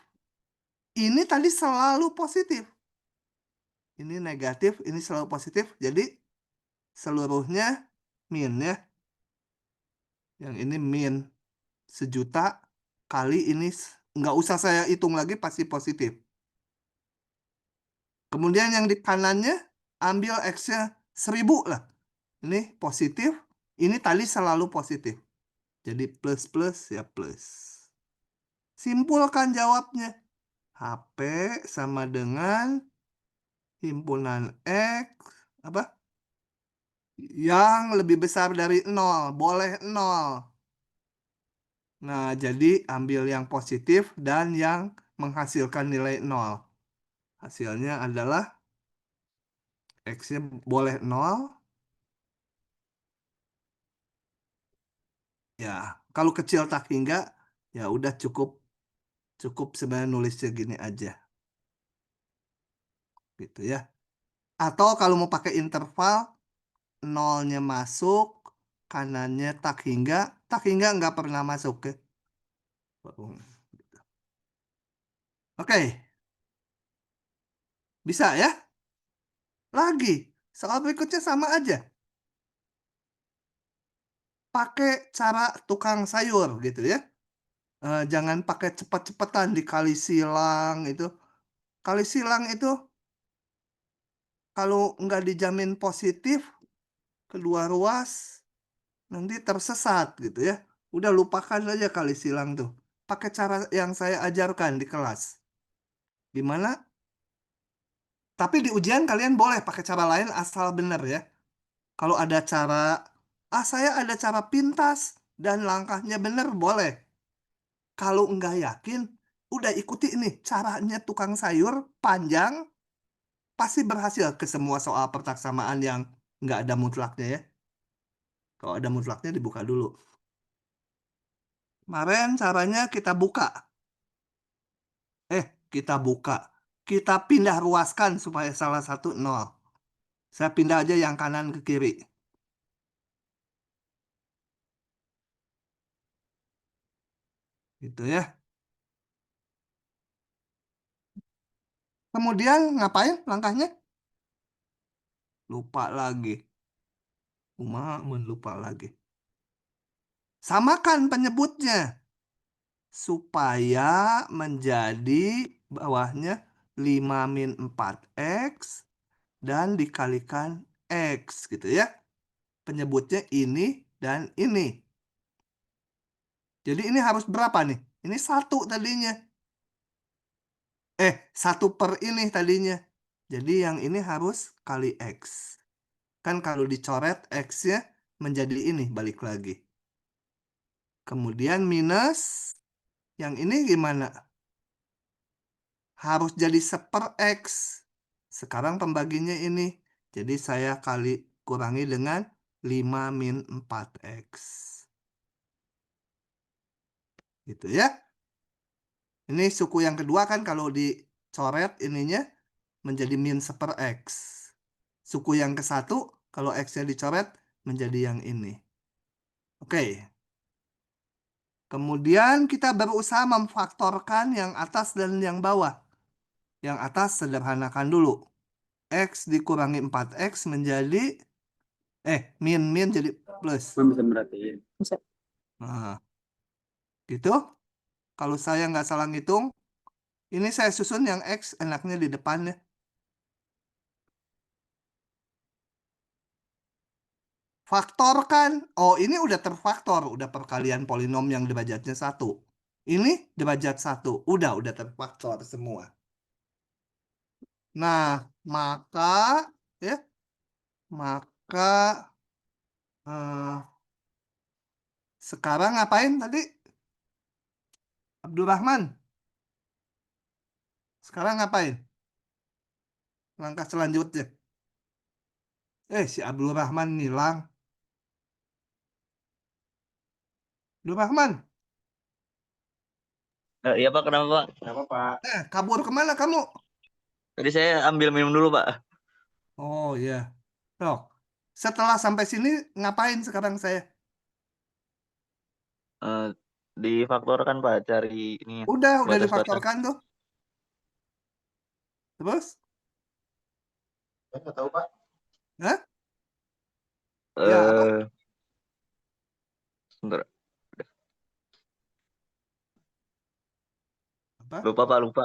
Ini tadi selalu positif. Ini negatif, ini selalu positif. Jadi seluruhnya min ya. Yang ini min 1.000.000 kali ini nggak usah saya hitung lagi pasti positif. Kemudian yang di kanannya ambil X-nya 1.000 lah. Ini positif, ini tadi selalu positif. Jadi plus plus ya plus. Simpulkan jawabnya. HP sama dengan himpunan X apa? Yang lebih besar dari 0, boleh 0. Nah, jadi ambil yang positif dan yang menghasilkan nilai 0. Hasilnya adalah X-nya boleh 0. Ya, kalau kecil tak hingga, ya udah cukup sebenarnya nulisnya gini aja. Gitu ya. Atau kalau mau pakai interval, nolnya masuk, kanannya tak hingga nggak pernah masuk ya. Oke, bisa ya? Lagi, soal berikutnya sama aja. pakai cara tukang sayur gitu ya. Jangan pakai cepet-cepetan dikali silang itu. Kali silang itu kalau nggak dijamin positif, kedua ruas nanti tersesat gitu ya. Udah lupakan aja kali silang tuh. Pakai cara yang saya ajarkan di kelas. Gimana? Tapi di ujian kalian boleh pakai cara lain asal bener ya. Kalau ada cara, saya ada cara pintas dan langkahnya bener, boleh. Kalau nggak yakin, udah ikuti ini caranya tukang sayur panjang, pasti berhasil ke semua soal pertaksamaan yang nggak ada mutlaknya ya. Kalau ada mutlaknya dibuka dulu. Kemarin caranya kita buka. Kita buka. Kita pindah ruaskan supaya salah satu nol. Saya pindah aja yang kanan ke kiri. Gitu ya. Kemudian ngapain langkahnya? Lupa lagi. Lupa lagi. Samakan penyebutnya. Supaya menjadi bawahnya 5 min 4x dan dikalikan x gitu ya. Penyebutnya ini dan ini. Jadi ini harus berapa nih? Ini 1 tadinya. 1 per ini tadinya. Jadi yang ini harus kali x. Kan kalau dicoret x-nya menjadi ini balik lagi. Kemudian minus yang ini gimana? Harus jadi 1/x. Sekarang pembaginya ini. Jadi saya kurangi dengan 5 min 4x. Gitu ya. Ini suku yang kedua kan kalau dicoret ininya menjadi min 1/x. Suku yang ke satu kalau x-nya dicoret menjadi yang ini. Oke. Kemudian kita berusaha memfaktorkan yang atas dan yang bawah. Yang atas sederhanakan dulu. X dikurangi 4x menjadi min jadi plus. Bisa merhatiin. Nah, gitu. Kalau saya nggak salah ngitung, ini saya susun yang X enaknya di depannya. Faktorkan. Oh, ini udah terfaktor. Udah perkalian polinom yang derajatnya 1. Ini derajat 1. Udah terfaktor semua. Nah, maka sekarang ngapain tadi? Abdurrahman. Sekarang ngapain? Langkah selanjutnya. Si Abdul Rahman hilang. Abdul Rahman, Iya Pak, kenapa Pak? Kenapa Pak? kabur kemana kamu? Tadi saya ambil minum dulu Pak. Oh iya. Loh, setelah sampai sini ngapain sekarang saya? Difaktorkan Pak, cari ini Udah batas-batas. difaktorkan tuh. Terus? Saya nggak tahu Pak. Hah? Ya, apa? Sebentar. Apa? Lupa Pak, lupa.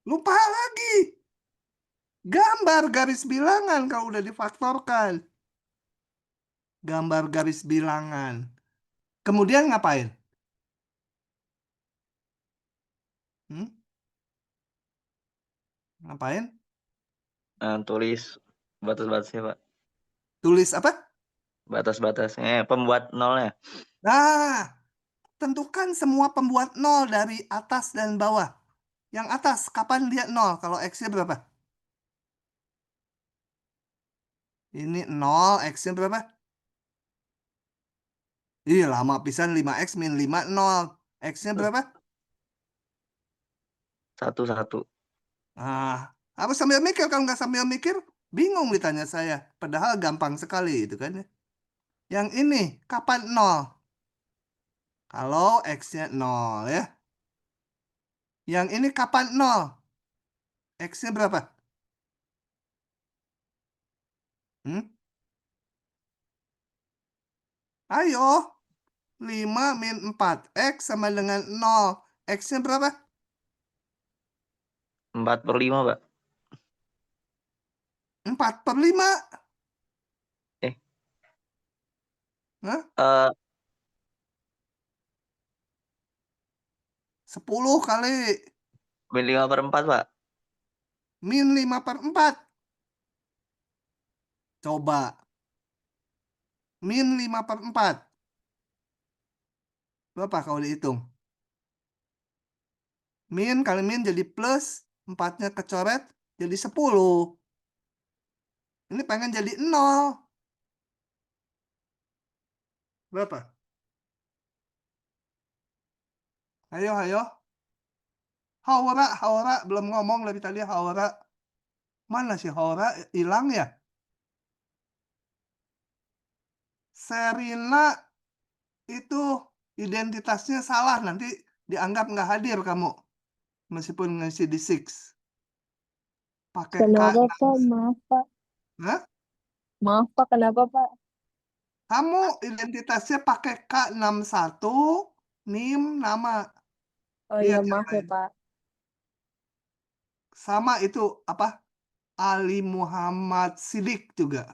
Lupa lagi. Gambar garis bilangan kalau udah difaktorkan. Gambar garis bilangan. Kemudian ngapain? Ngapain? Tulis batas-batasnya Pak. Tulis apa? Batas-batasnya, pembuat nolnya. Nah, tentukan semua pembuat nol dari atas dan bawah. Yang atas, kapan dia nol? Kalau X-nya berapa? Ini 0, X-nya berapa? Iya, lama pisan 5X min 5, 0. X-nya berapa? 1. Nah, harus sambil mikir. Kalau nggak sambil mikir, bingung ditanya saya. Padahal gampang sekali itu kan ya. Yang ini, kapan 0? Kalau X-nya 0 ya. Yang ini kapan 0? X-nya berapa? Ayo, 5 min 4X sama dengan 0. X-nya berapa? 4/5, Pak. 4/5. Eh. Hah? Eh, 10 kali. min 5/4, Pak. Min 5/4. Coba. Min 5/4. Berapa kalau dihitung? Min kali min jadi plus. 4-nya kecoret jadi 10. Ini pengen jadi 0. Berapa? Ayo, ayo. Haura. Belum ngomong dari tadi Haura. Mana sih Haura? Hilang ya? Serina itu identitasnya salah. Nanti dianggap nggak hadir kamu. Meskipun ngisi di 6. Pakai K. Kenapa Pak? Maaf Pak. Hah? Maaf Pak, kenapa Pak? Kamu identitasnya pakai K61, NIM, nama. Oh Lihat iya, yang maaf ya lain. Pak. Sama itu apa? Ali Muhammad Sidik juga.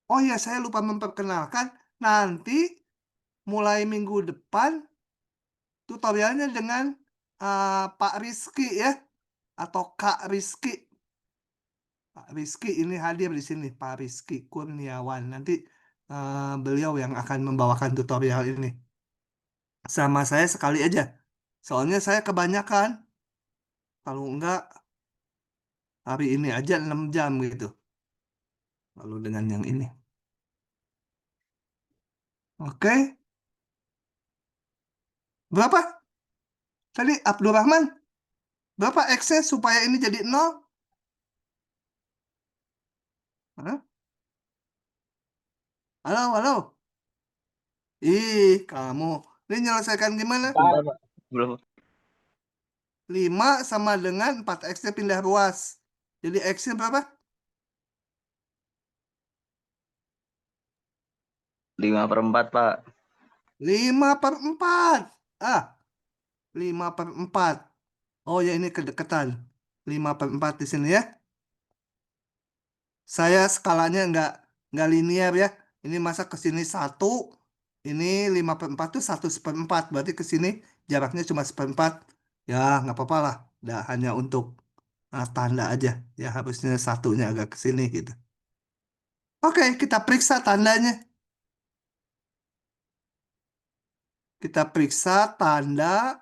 Oh iya, saya lupa memperkenalkan. Nanti mulai minggu depan tutorialnya dengan Pak Rizky ya, atau Kak Rizky. Pak Rizky ini hadir di sini, Pak Rizky Kurniawan. Nanti beliau yang akan membawakan tutorial ini. Sama saya sekali aja. Soalnya saya kebanyakan. Kalau enggak, hari ini aja 6 jam gitu. Lalu dengan yang ini. Oke. Berapa? Tadi Abdurrahman. Berapa X-nya supaya ini jadi 0? Hah? Halo. Ih, kamu. Ini nyelesaikan gimana? Bentar, Pak. Belum. 5 sama dengan 4X-nya pindah ruas. Jadi X-nya berapa? 5/4, Pak. 5/4. 5/4. Oh ya, ini kedekatan. 5/4 di sini ya. Saya skalanya nggak linear ya. Ini masa ke sini 1. Ini 5/4 tuh 1/4. Berarti ke sini jaraknya cuma 1/4. Ya, nggak apa-apa lah. Hanya untuk tanda aja. Ya, harusnya satunya agak ke sini gitu. Oke, kita periksa tandanya. Kita periksa tanda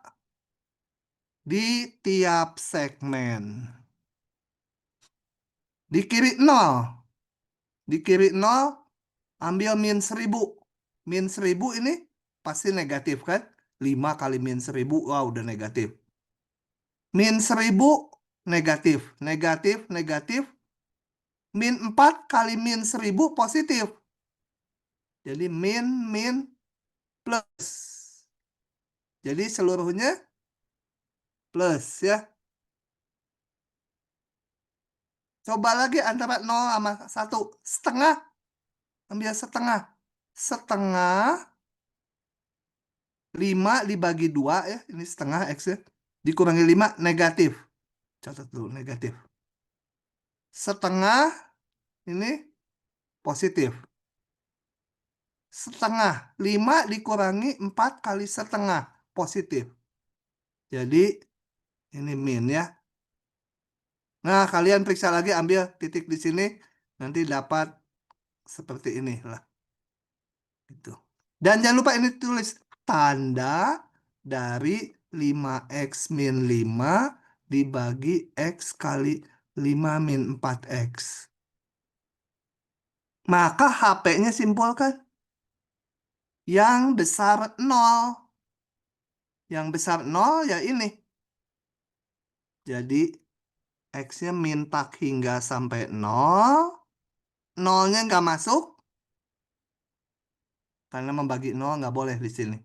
di tiap segmen. Di kiri 0. Di kiri 0, ambil min 1000. Min 1000 ini pasti negatif kan? 5 kali min 1000, wah udah negatif. Min 1000, negatif. Negatif. Min 4 kali min 1000, positif. Jadi min, plus. Jadi seluruhnya plus ya. Coba lagi antara 0 sama 1. Setengah. Ambil setengah. Setengah 5 dibagi 2 ya. Ini setengah X ya. Dikurangi 5, negatif. Catat dulu, negatif. Setengah ini positif. Setengah. 5 dikurangi 4 kali setengah. Positif. Jadi ini min ya. Nah, kalian periksa lagi, ambil titik di sini. Nanti dapat seperti ini lah. Gitu. Dan jangan lupa ini tulis tanda dari 5X min 5 dibagi X kali 5 min 4X. Maka HP-nya simpel kan? Yang besar 0. Yang besar 0 ya ini. Jadi X-nya minta hingga sampai 0. 0-nya nggak masuk. Karena membagi 0 nggak boleh di sini.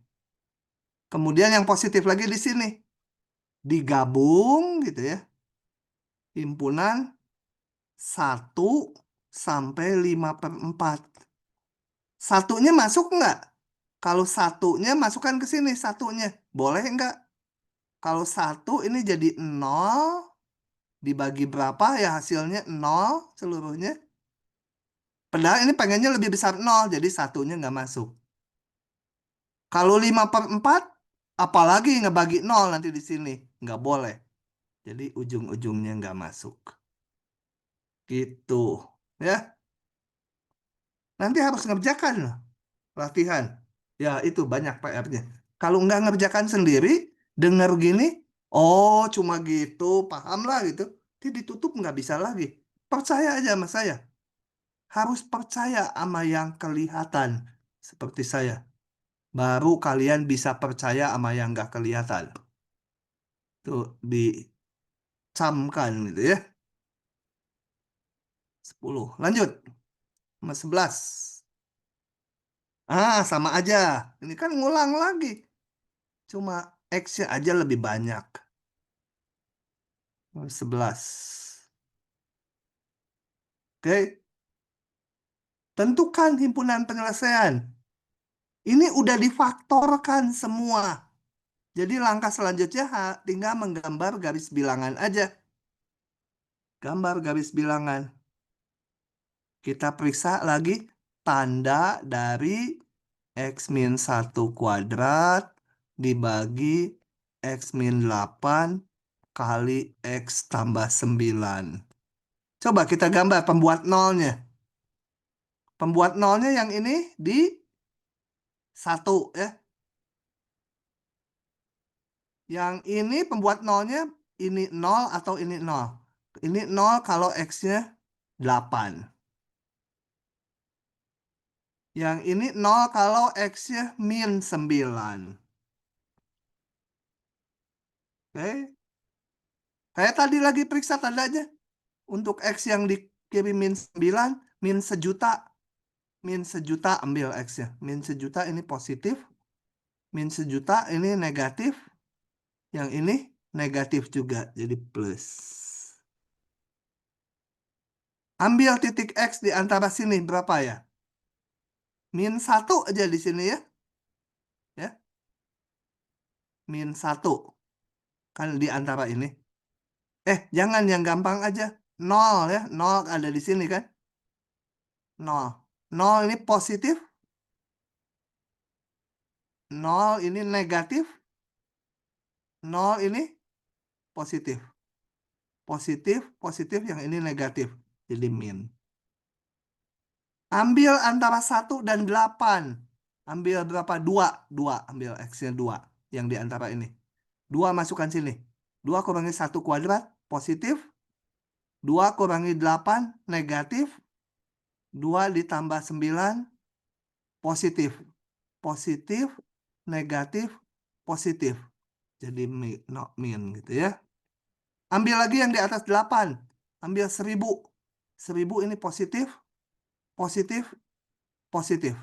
Kemudian yang positif lagi di sini. Digabung gitu ya. Himpunan 1 sampai 5/4. Satunya masuk nggak? Kalau satunya masukkan ke sini, satunya. Boleh nggak? Kalau 1 ini jadi 0, dibagi berapa ya hasilnya 0 seluruhnya. Padahal ini pengennya lebih besar 0, jadi satunya nggak masuk. Kalau 5/4, apalagi ngebagi 0 nanti di sini. Nggak boleh. Jadi ujung-ujungnya nggak masuk. Gitu. Ya. Nanti harus ngerjakan loh. Latihan. Ya itu banyak PR-nya. Kalau nggak ngerjakan sendiri, denger gini, oh cuma gitu, paham lah gitu. Nanti ditutup nggak bisa lagi. Percaya aja sama saya. Harus percaya sama yang kelihatan. Seperti saya. Baru kalian bisa percaya sama yang nggak kelihatan. Tuh dicamkan gitu ya. 10. Lanjut. Sama 11. Sama aja. Ini kan ngulang lagi. Cuma X-nya aja lebih banyak. 11. Oke. Tentukan himpunan penyelesaian. Ini udah difaktorkan semua. Jadi langkah selanjutnya tinggal menggambar garis bilangan aja. Gambar garis bilangan. Kita periksa lagi tanda dari X-1² dibagi X-8 kali X tambah 9. Coba kita gambar pembuat nolnya. Pembuat nolnya yang ini di 1 ya. Yang ini pembuat nolnya ini 0 atau ini 0. Ini 0 kalau X-nya 8. Yang ini 0 kalau X-nya -9. Oke. Kayak tadi lagi periksa tandanya. Untuk X yang di kiri -9, -1.000.000. -1.000.000 ambil X-nya. -1.000.000 ini positif. -1.000.000 ini negatif. Yang ini negatif juga. Jadi plus. Ambil titik X di antara sini. Berapa ya? -1 aja di sini ya. Ya. -1. Kan di antara ini. Jangan yang gampang aja. 0 ya. 0 ada di sini kan. 0. 0 ini positif. 0 ini negatif. 0 ini positif. Positif, positif, yang ini negatif. Jadi min. Ambil antara 1 dan 8. Ambil berapa? 2. 2. Ambil X-nya 2. Yang di antara ini. 2 masukkan sini. 2 kurangi 1², positif. 2 kurangi 8, negatif. 2 ditambah 9, positif. Positif, negatif, positif. Jadi min gitu ya. Ambil lagi yang di atas 8. Ambil 1000. 1000 ini positif, positif, positif.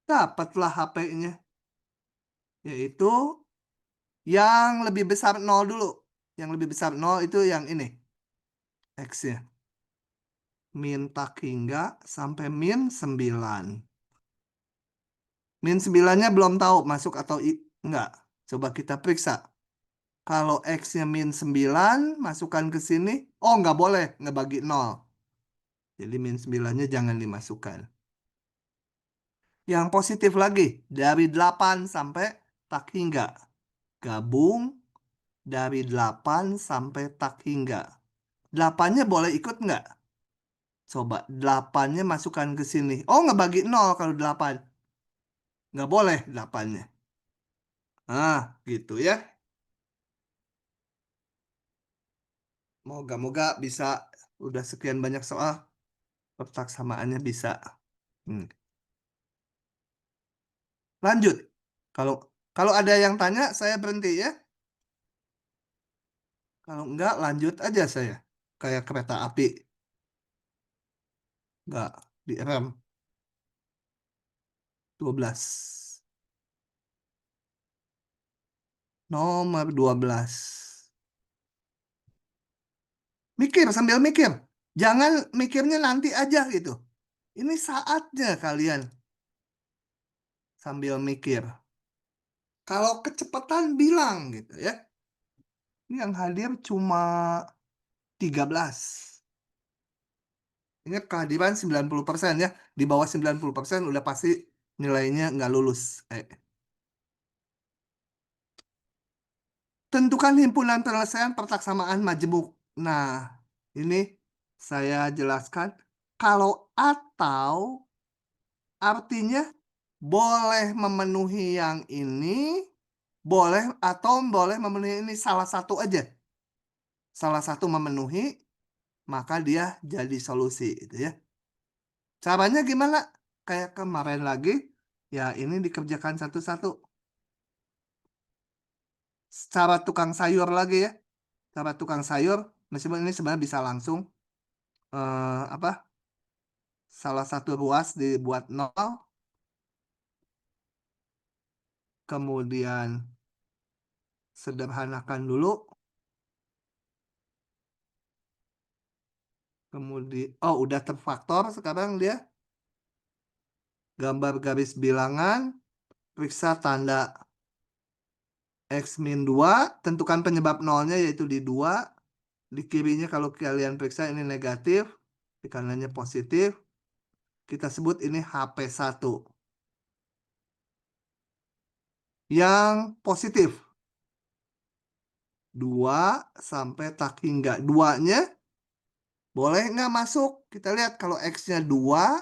Dapatlah HP-nya. Yaitu yang lebih besar 0 dulu. Yang lebih besar 0 itu yang ini. X-nya. Min tak hingga sampai -9. -9-nya belum tahu masuk atau enggak. Coba kita periksa. Kalau X-nya -9, masukkan ke sini. Oh, nggak boleh. Ngebagi 0. Jadi -9-nya jangan dimasukkan. Yang positif lagi. Dari 8 sampai tak hingga. Gabung dari 8 sampai tak hingga. 8-nya boleh ikut nggak? Coba 8-nya masukkan ke sini. Oh, ngebagi 0 kalau 8. Nggak boleh 8-nya. Gitu ya. Moga-moga bisa. Udah sekian banyak soal. Letak samaannya bisa. Lanjut. Kalau ada yang tanya, saya berhenti ya. Kalau enggak, lanjut aja saya. Kayak kereta api. Enggak, direm. 12. Nomor 12. Mikir, sambil mikir. Jangan mikirnya nanti aja gitu. Ini saatnya kalian sambil mikir. Kalau kecepatan bilang gitu ya. Ini yang hadir cuma 13. Ingat kehadiran 90% ya. Di bawah 90% udah pasti nilainya nggak lulus. Tentukan himpunan penyelesaian pertaksamaan majemuk. Nah, ini saya jelaskan. Kalau atau artinya boleh memenuhi yang ini, boleh atau boleh memenuhi ini salah satu aja. Salah satu memenuhi, maka dia jadi solusi gitu ya. Caranya gimana? Kayak kemarin lagi, ya ini dikerjakan satu-satu. Cara tukang sayur lagi ya. Cara tukang sayur, meskipun ini sebenarnya bisa langsung apa? Salah satu ruas dibuat 0, kemudian sederhanakan dulu. Kemudian, oh udah terfaktor sekarang dia. Gambar garis bilangan, periksa tanda X-2, tentukan penyebab nolnya yaitu di 2. Di kirinya kalau kalian periksa ini negatif, di kanannya positif. Kita sebut ini HP1. Yang positif 2 sampai tak hingga 2-nya boleh nggak masuk? Kita lihat kalau X-nya 2,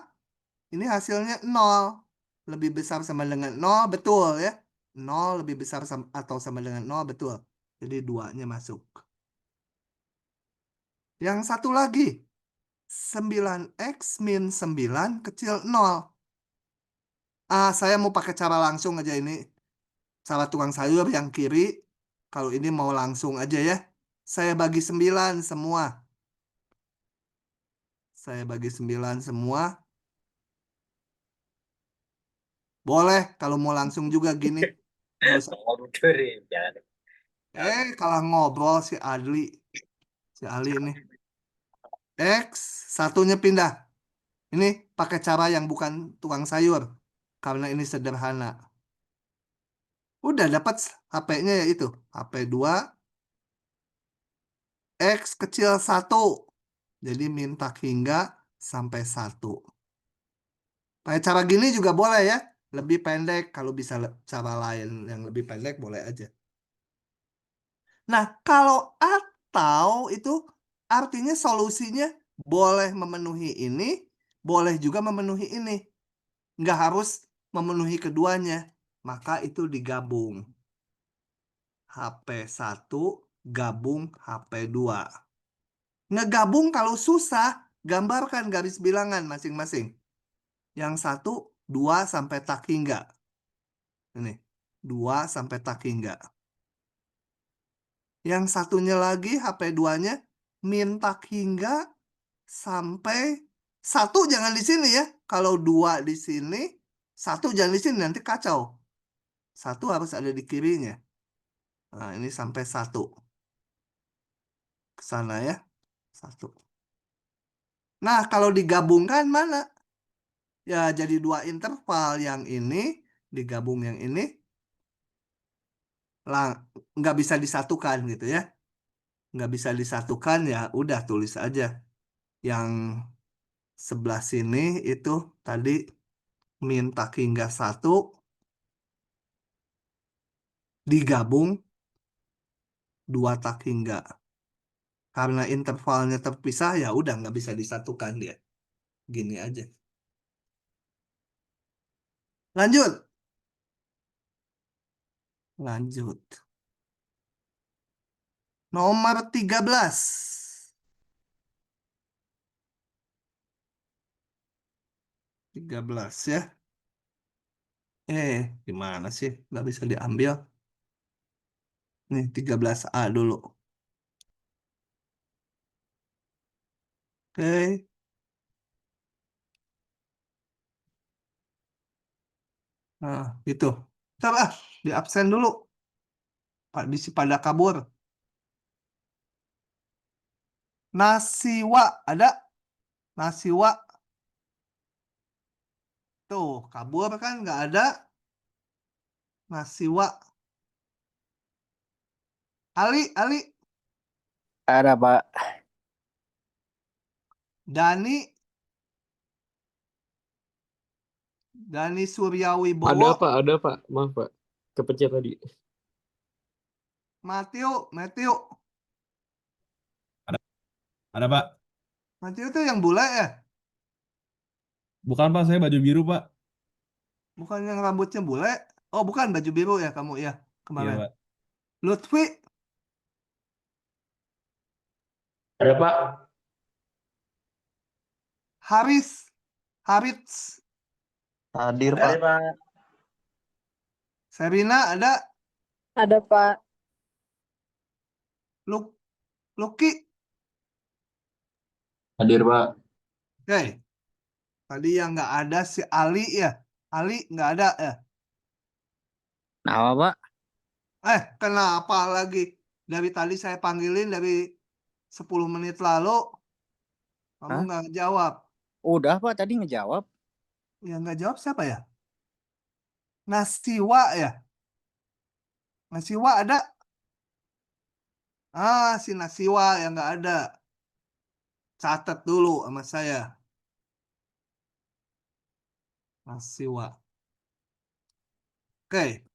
ini hasilnya 0. Lebih besar sama dengan 0, betul ya. 0 lebih besar atau sama dengan 0, betul. Jadi 2-nya masuk. Yang satu lagi, 9X min 9 kecil 0. Saya mau pakai cara langsung aja ini. Cara tukang sayur yang kiri. Kalau ini mau langsung aja ya. Saya bagi 9 semua. Saya bagi 9 semua. Boleh kalau mau langsung juga gini. Nggak usah. Kalah ngobrol si Adli. Si Ali ini. X, satunya pindah. Ini pakai cara yang bukan tukang sayur. Karena ini sederhana. Udah dapat HP-nya ya itu. HP2. X kecil 1. Jadi minta hingga sampai 1. Pakai cara gini juga boleh ya. Lebih pendek. Kalau bisa cara lain yang lebih pendek boleh aja. Nah, kalau atau itu artinya solusinya boleh memenuhi ini, boleh juga memenuhi ini. Nggak harus memenuhi keduanya. Maka itu digabung. HP1 gabung HP2. Ngegabung kalau susah, gambarkan garis bilangan masing-masing. Yang satu 2 sampai tak hingga. Ini 2 sampai tak hingga. Yang satunya lagi HP2-nya min tak hingga sampai 1 jangan di sini ya. Kalau 2 di sini, 1 jangan di sini nanti kacau. 1 harus ada di kirinya. Nah, ini sampai 1. Ke sana ya. 1. Nah, kalau digabungkan mana? Ya, jadi 2 interval. Yang ini digabung yang ini. Nggak bisa disatukan gitu ya. Nggak bisa disatukan ya udah tulis aja. Yang sebelah sini itu tadi min tak hingga 1 digabung 2 tak hingga. Karena intervalnya terpisah ya udah nggak bisa disatukan dia. Gini aja. Lanjut. Lanjut. Nomor 13. 13 ya. Gimana sih? Nggak bisa diambil. Nih 13A dulu. Oke. Nah, gitu. Coba di absen dulu. Pak Disi pada kabur. Nasiwa ada? Nasiwa. Tuh, kabur kan nggak ada. Nasiwa. Ali. Ada, Pak. Dani Suryawibowo. Ada Pak. Maaf Pak. Kepencet tadi. Matthew. Ada Pak. Matthew tuh yang bule ya? Bukan Pak, saya baju biru Pak. Bukan yang rambutnya bule? Oh, bukan baju biru ya kamu ya Iya kemarin. Pak. Lutfi. Ada Pak. Harits. Hadir, Ada Pak. Pak. Serina ada. Ada, Pak. Lucky. Hadir, Pak. Oke. Tadi yang nggak ada si Ali ya. Ali nggak ada ya. Nama, Pak? Kenapa lagi? Dari tadi saya panggilin dari 10 menit lalu. Kamu Hah? nggak jawab. Udah, Pak. Tadi ngejawab. Yang nggak jawab siapa ya? Nasiwa ya. Nasiwa ada. Si Nasiwa yang nggak ada. Catat dulu sama saya. Nasiwa. Oke.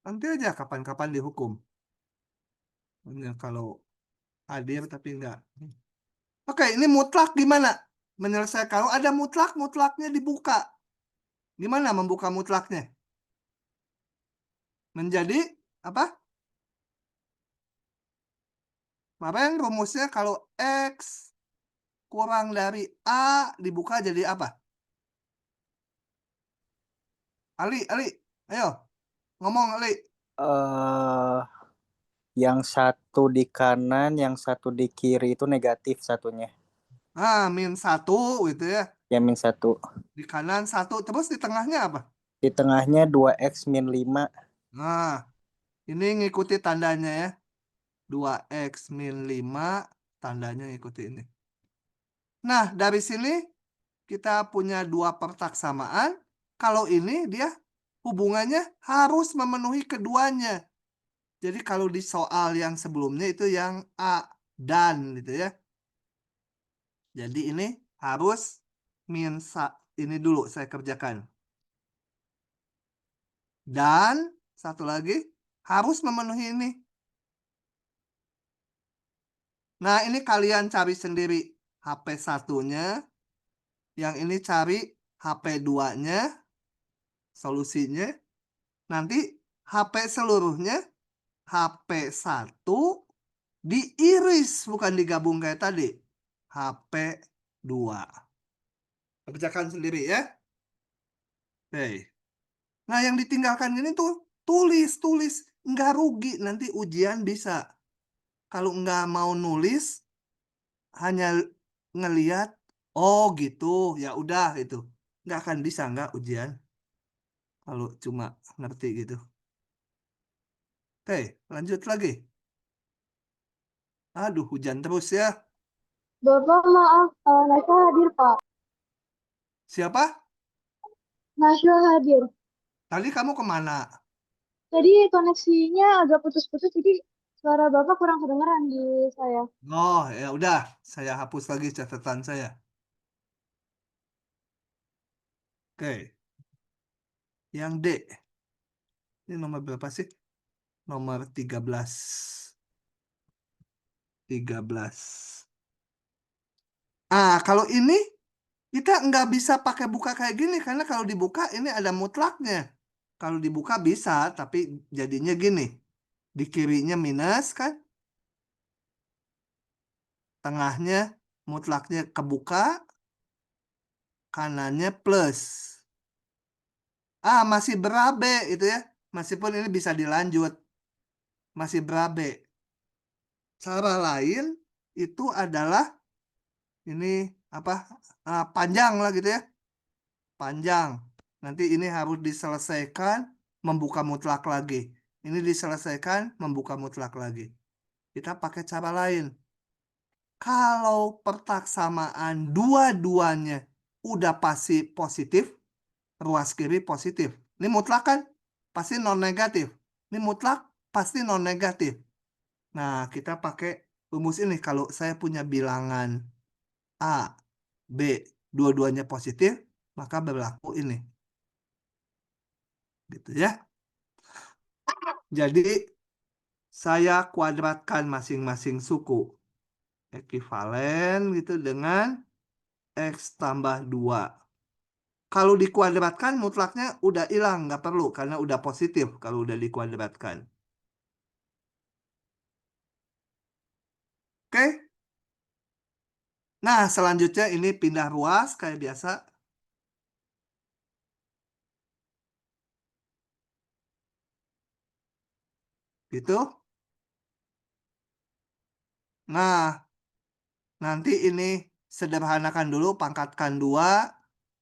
Nanti aja kapan-kapan dihukum. Kalau hadir tapi enggak. Oke, ini mutlak gimana? Menyelesaikan. Kalau ada mutlaknya dibuka. Gimana membuka mutlaknya? Menjadi apa? Kemarin rumusnya kalau X kurang dari A dibuka jadi apa? Ali, ayo. Ngomong Ali. Yang satu di kanan, yang satu di kiri itu negatif satunya. -1 gitu ya. Ya, -1. Di kanan 1, terus di tengahnya apa? Di tengahnya 2x - 5. Nah, ini ngikuti tandanya ya. 2x - 5, tandanya ngikuti ini. Nah, dari sini kita punya dua pertaksamaan. Kalau ini dia hubungannya harus memenuhi keduanya. Jadi kalau di soal yang sebelumnya itu yang A dan gitu ya. Jadi ini harus ini dulu saya kerjakan. Dan satu lagi harus memenuhi ini. Nah, ini kalian cari sendiri HP 1-nya. Yang ini cari HP 2-nya. Solusinya. Nanti HP seluruhnya. HP 1 diiris, bukan digabung kayak tadi. HP 2. Kerjakan sendiri ya. Oke. Nah, yang ditinggalkan ini tuh tulis. Nggak rugi. Nanti ujian bisa. Kalau nggak mau nulis, hanya ngelihat, oh gitu, ya udah itu. Nggak akan bisa nggak ujian. Kalau cuma ngerti gitu. Oke, lanjut lagi. Aduh, hujan terus ya. Bapak maaf, Nasya hadir Pak. Siapa? Nasya hadir. Tadi kamu kemana? Tadi koneksinya agak putus-putus, jadi suara Bapak kurang kedengeran di saya. Oh, ya udah, saya hapus lagi catatan saya. Oke. Yang D. Ini nomor berapa sih? Nomor 13. 13. Kalau ini kita nggak bisa pakai buka kayak gini karena kalau dibuka ini ada mutlaknya. Kalau dibuka bisa, tapi jadinya gini. Di kirinya minus kan? Tengahnya mutlaknya kebuka. Kanannya plus. Masih berabe itu ya. Meskipun ini bisa dilanjut. Masih berabe. Cara lain itu adalah ini apa? Panjang lah gitu ya. Panjang. Nanti ini harus diselesaikan membuka mutlak lagi. Ini diselesaikan membuka mutlak lagi. kita pakai cara lain. Kalau pertaksamaan dua-duanya udah pasti positif, ruas kiri positif. Ini mutlak kan? Pasti non negatif. Ini mutlak pasti non negatif. Nah, kita pakai rumus ini. Kalau saya punya bilangan A, B, dua-duanya positif, maka berlaku ini. Gitu ya. Jadi, saya kuadratkan masing-masing suku. Ekivalen gitu dengan X tambah 2. Kalau dikuadratkan mutlaknya udah hilang, nggak perlu karena udah positif kalau udah dikuadratkan. Oke? Nah, selanjutnya ini pindah ruas kayak biasa. Gitu. Nah, nanti ini sederhanakan dulu, pangkatkan 2,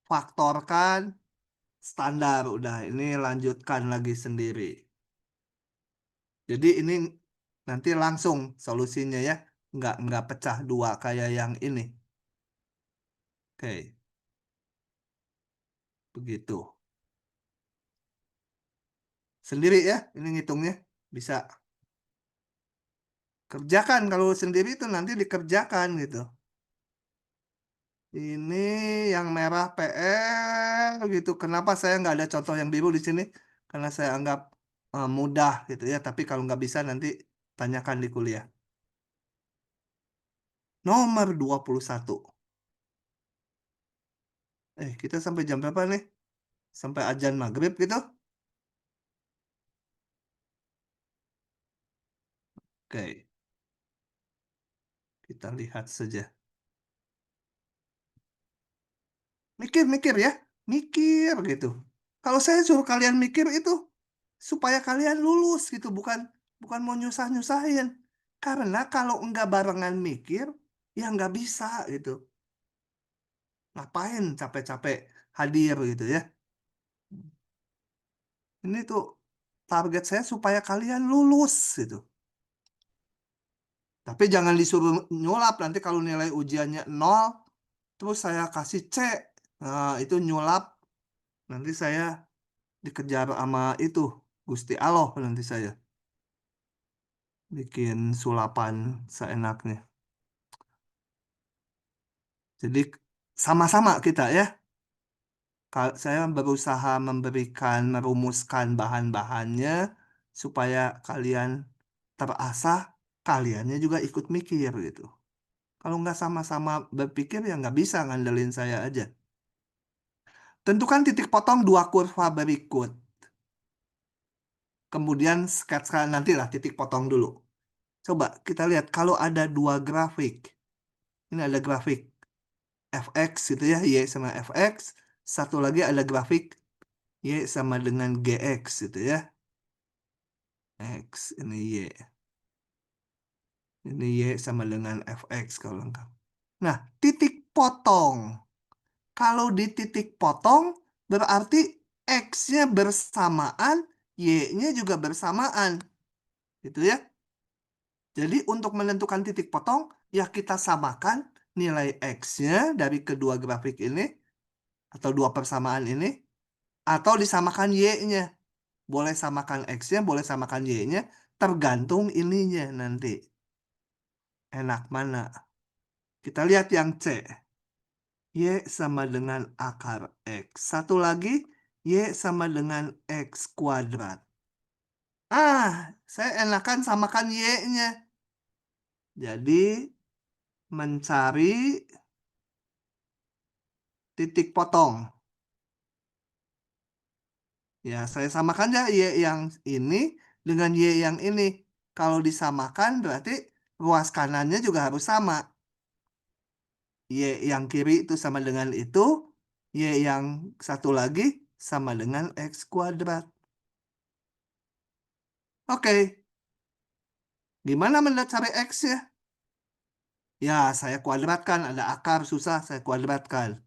faktorkan, standar. Udah, ini lanjutkan lagi sendiri. Jadi ini nanti langsung solusinya ya. Nggak pecah 2 kayak yang ini. Oke. Begitu. Sendiri ya, ini ngitungnya. Bisa. Kerjakan, kalau sendiri itu nanti dikerjakan gitu. Ini yang merah PR gitu. Kenapa saya nggak ada contoh yang biru di sini? Karena saya anggap mudah gitu ya. Tapi kalau nggak bisa nanti tanyakan di kuliah. Nomor 21. Kita sampai jam berapa nih? Sampai azan maghrib gitu? Oke. Kita lihat saja. Mikir-mikir ya. Mikir gitu. Kalau saya suruh kalian mikir itu supaya kalian lulus gitu, bukan mau nyusah-nyusahin. Karena kalau enggak barengan mikir, ya nggak bisa gitu. Ngapain capek-capek hadir gitu ya. Ini tuh target saya supaya kalian lulus gitu. Tapi jangan disuruh nyulap, nanti kalau nilai ujiannya 0, terus saya kasih C. Nah, itu nyulap. Nanti saya dikejar sama itu, Gusti Allah nanti saya. Bikin sulapan seenaknya. Jadi sama-sama kita ya. Saya berusaha merumuskan bahan-bahannya supaya kalian terasah, kaliannya juga ikut mikir gitu. Kalau nggak sama-sama berpikir ya nggak bisa ngandelin saya aja. Tentukan titik potong 2 kurva berikut. Kemudian sketsa nantilah titik potong dulu. Coba kita lihat kalau ada 2 grafik. Ini ada grafik fx gitu ya, y sama fx. Satu lagi ada grafik y sama dengan gx gitu ya. X, ini y. Ini y sama dengan fx kalau lengkap. Nah, titik potong. Kalau di titik potong, berarti x-nya bersamaan, y-nya juga bersamaan. Gitu ya. Jadi untuk menentukan titik potong, ya kita samakan nilai x-nya dari kedua grafik ini, atau 2 persamaan ini, atau disamakan y-nya. Boleh samakan x-nya, boleh samakan y-nya, tergantung ininya nanti. Enak mana? Kita lihat yang C. Y sama dengan akar X. Satu lagi, Y sama dengan X kuadrat. Saya enakan samakan Y-nya. Jadi, mencari titik potong. Ya, saya samakan ya Y yang ini dengan Y yang ini. Kalau disamakan berarti ruas kanannya juga harus sama. Y yang kiri itu sama dengan itu. Y yang satu lagi sama dengan X kuadrat. Oke. Gimana mencari X-nya? Ya, saya kuadratkan. Ada akar, susah. Saya kuadratkan.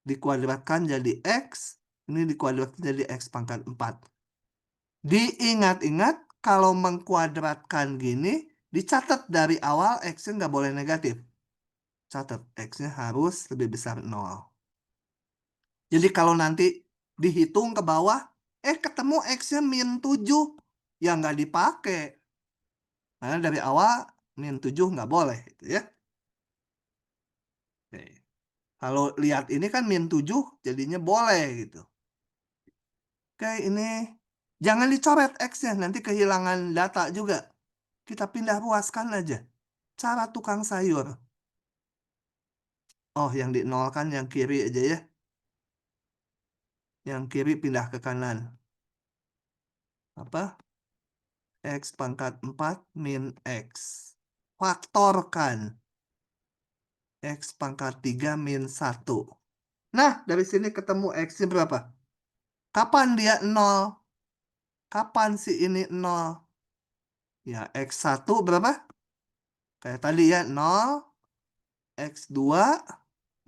Dikuadratkan jadi X. Ini dikuadratkan jadi X pangkat 4. Diingat-ingat, kalau mengkuadratkan gini, Dicatat dari awal X-nya nggak boleh negatif. Catat, X-nya harus lebih besar 0. Jadi kalau nanti dihitung ke bawah, ketemu X-nya min 7, ya nggak dipakai. Karena dari awal min 7 nggak boleh, gitu ya. Oke. Kalau lihat ini kan min 7, jadinya boleh gitu. Oke, ini jangan dicoret X-nya, nanti kehilangan data juga. Kita pindah ruaskan aja. Cara tukang sayur. Oh, yang dinolkan yang kiri aja ya. Yang kiri pindah ke kanan. Apa? X pangkat 4 min X. Faktorkan. X pangkat 3 min 1. Nah, dari sini ketemu X-nya berapa? Kapan dia 0? Kapan sih ini 0? Ya, X1 berapa? Kayak tadi ya, 0. X2.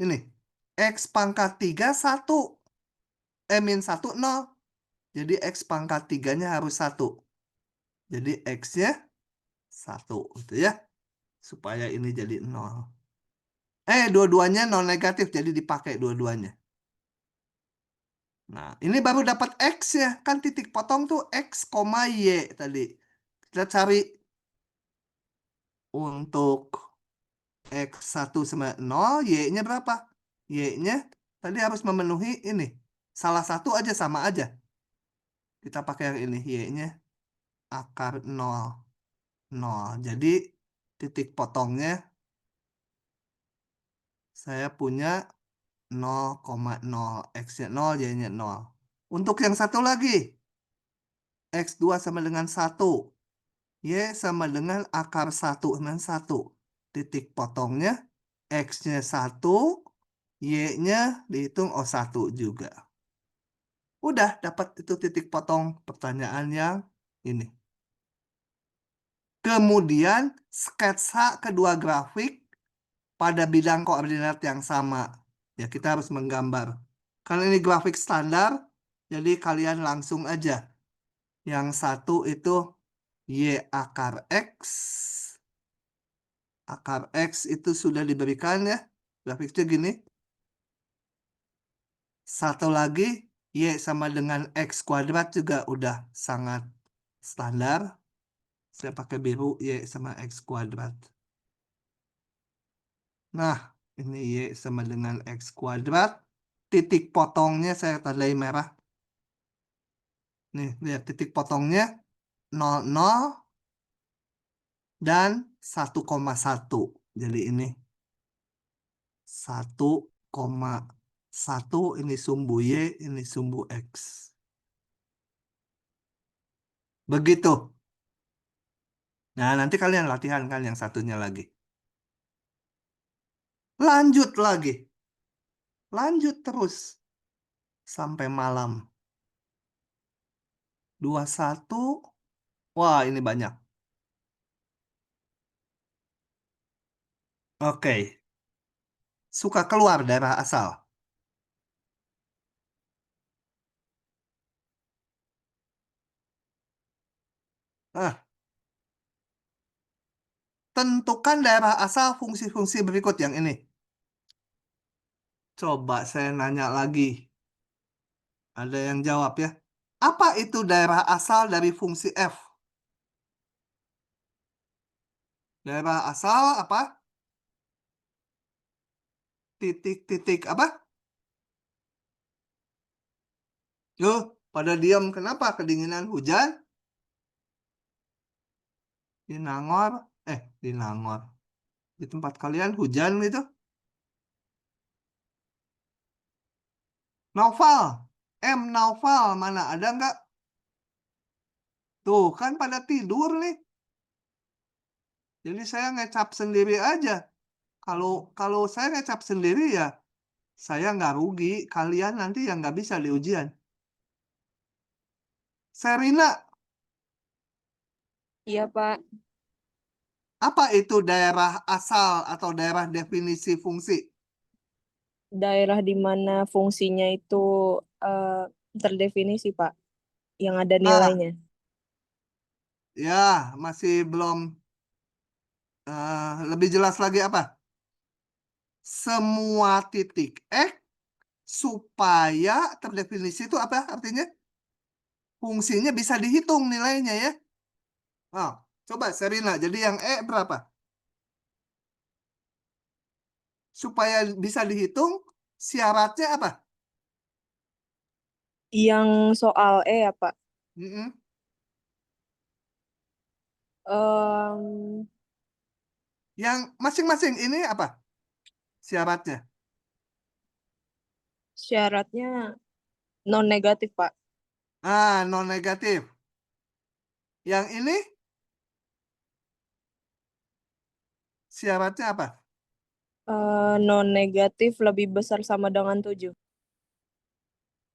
Ini. X pangkat 3, 1. Min 1, 0. Jadi X pangkat 3-nya harus 1. Jadi X-nya 1. Gitu ya. Supaya ini jadi 0. Dua-duanya non negatif. Jadi dipakai dua-duanya. Nah, ini baru dapat X ya. Kan titik potong tuh X, Y tadi. Kita cari untuk X1 sama 0, Y-nya berapa? Y-nya tadi harus memenuhi ini. Salah satu aja sama aja. Kita pakai yang ini. Y-nya akar 0. 0. Jadi titik potongnya saya punya 0,0. X-nya 0, Y-nya 0. Untuk yang satu lagi. X2 sama dengan 1. Y sama dengan akar 1 dengan 1. Titik potongnya X-nya 1. Y-nya dihitung 1 juga. Udah dapat itu titik potong pertanyaan yang ini. Kemudian sketsa kedua grafik pada bidang koordinat yang sama. Ya, kita harus menggambar. Karena ini grafik standar, jadi kalian langsung aja. Yang satu itu Y akar X. Akar X itu sudah diberikan ya. Grafiknya gini. Satu lagi, Y sama dengan X kuadrat juga udah sangat standar. Saya pakai biru, Y sama X kuadrat. Nah, ini Y sama dengan X kuadrat. Titik potongnya saya tandai merah. Nih, lihat titik potongnya 00 dan 1,1. Jadi ini 1,1, ini sumbu Y, ini sumbu X. Begitu. Nah, nanti kalian latihan kan yang satunya lagi. Lanjut lagi. Lanjut terus. Sampai malam. 21. Wah, ini banyak. Oke. Suka keluar daerah asal. Tentukan daerah asal fungsi-fungsi berikut yang ini. Coba saya nanya lagi. Ada yang jawab ya. Apa itu daerah asal dari fungsi F? Daerah asal apa? Titik-titik apa? Loh, pada diam. Kenapa? Kedinginan hujan? Di Nangor. Di Nangor. Di tempat kalian hujan gitu? Novel. Novel. Mana ada nggak? Tuh, kan pada tidur nih. Jadi saya ngecap sendiri aja. Kalau saya ngecap sendiri ya, saya nggak rugi. Kalian nanti yang nggak bisa di ujian. Serina, Iya, Pak. apa itu daerah asal atau daerah definisi fungsi? Daerah di mana fungsinya itu terdefinisi, Pak. Yang ada nilainya. Ya, masih belum Lebih jelas lagi apa? Semua titik X supaya terdefinisi itu apa artinya? Fungsinya bisa dihitung nilainya ya. Oh, coba Serina, jadi yang E berapa? Supaya bisa dihitung, syaratnya apa? Yang soal E ya, Pak. Mm-mm. Em, Yang masing-masing ini apa? Syaratnya. syaratnya non negatif, Pak. Non negatif. Yang ini syaratnya apa? Non negatif lebih besar sama dengan 7.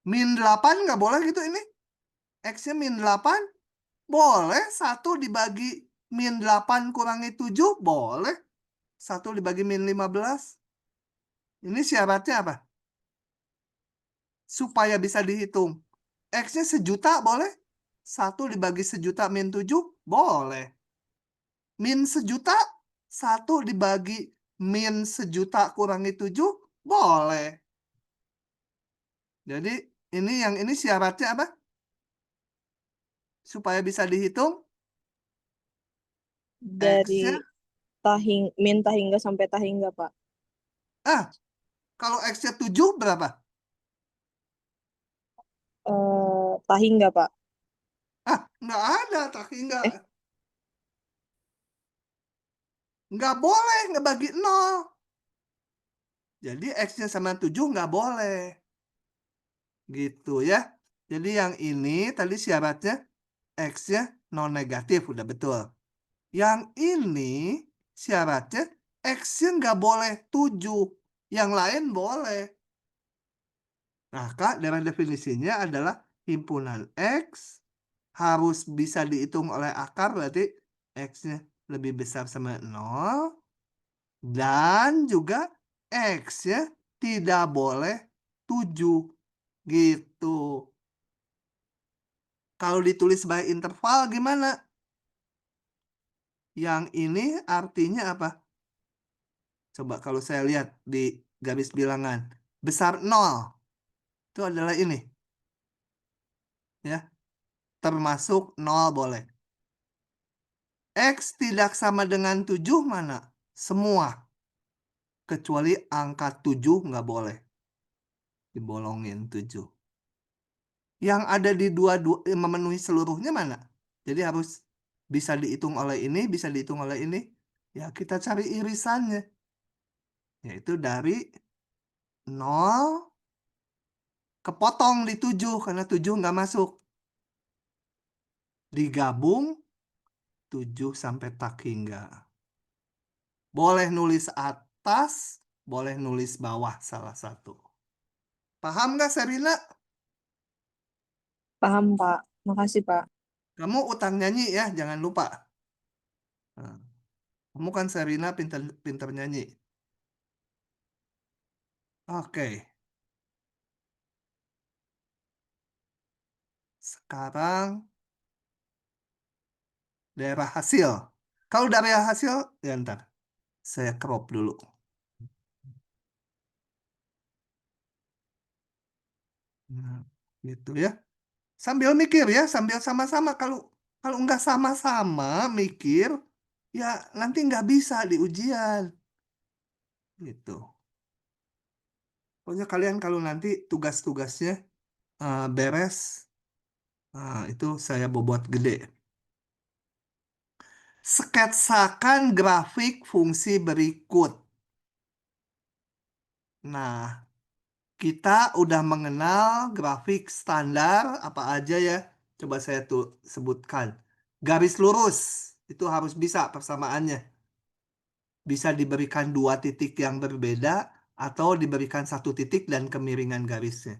Min 8 nggak boleh gitu ini? X-nya min 8? Boleh. 1 dibagi min 8 kurangi 7? Boleh. 1 dibagi min 15? Ini syaratnya apa? Supaya bisa dihitung. X-nya 1.000.000 boleh? 1 dibagi 1.000.000 min 7? Boleh. Min 1.000.000? 1 dibagi min 1.000.000 kurangi 7? Boleh. Jadi yang ini syaratnya apa? Supaya bisa dihitung? Dari X-nya? min tahingga sampai tahingga, Pak. Kalau X-nya 7 berapa? Tahingga, Pak. Nggak ada tahingga. Eh. Nggak boleh ngebagi 0. Jadi X-nya sama 7 nggak boleh. Gitu ya. Jadi yang ini tadi syaratnya X-nya non negatif, udah betul. Yang ini syaratnya X-nya nggak boleh 7. Yang lain boleh. Nah, Kak, dalam definisinya adalah himpunan X harus bisa dihitung oleh akar, berarti X-nya lebih besar sama 0. Dan juga X-nya tidak boleh 7. Gitu. Kalau ditulis sebagai interval gimana? Yang ini artinya apa? Coba kalau saya lihat di garis bilangan. Besar 0. Itu adalah ini. Ya. Termasuk 0 boleh. X tidak sama dengan 7 mana? Semua. Kecuali angka 7 nggak boleh. Dibolongin 7. Yang ada di memenuhi seluruhnya mana? Jadi harus bisa dihitung oleh ini, bisa dihitung oleh ini. Ya kita cari irisannya. Yaitu dari 0 kepotong di 7 karena 7 nggak masuk. Digabung 7 sampai tak hingga. Boleh nulis atas, boleh nulis bawah salah satu. Paham nggak Serina? Paham, Pak. Makasih, Pak. Kamu utang nyanyi ya, jangan lupa. Nah, kamu kan Serina pinter nyanyi. Oke. Sekarang daerah hasil. Kalau daerah hasil, ya ntar. Saya crop dulu. Nah, gitu ya. Sambil mikir ya, sambil sama-sama. Kalau nggak sama-sama mikir, ya nanti nggak bisa di ujian. Gitu. Pokoknya kalian kalau nanti tugas-tugasnya beres, itu saya bobot gede. Sketsakan grafik fungsi berikut. Nah, kita udah mengenal grafik standar apa aja ya. Coba saya tuh sebutkan. Garis lurus, itu harus bisa persamaannya. Bisa diberikan 2 titik yang berbeda atau diberikan 1 titik dan kemiringan garisnya.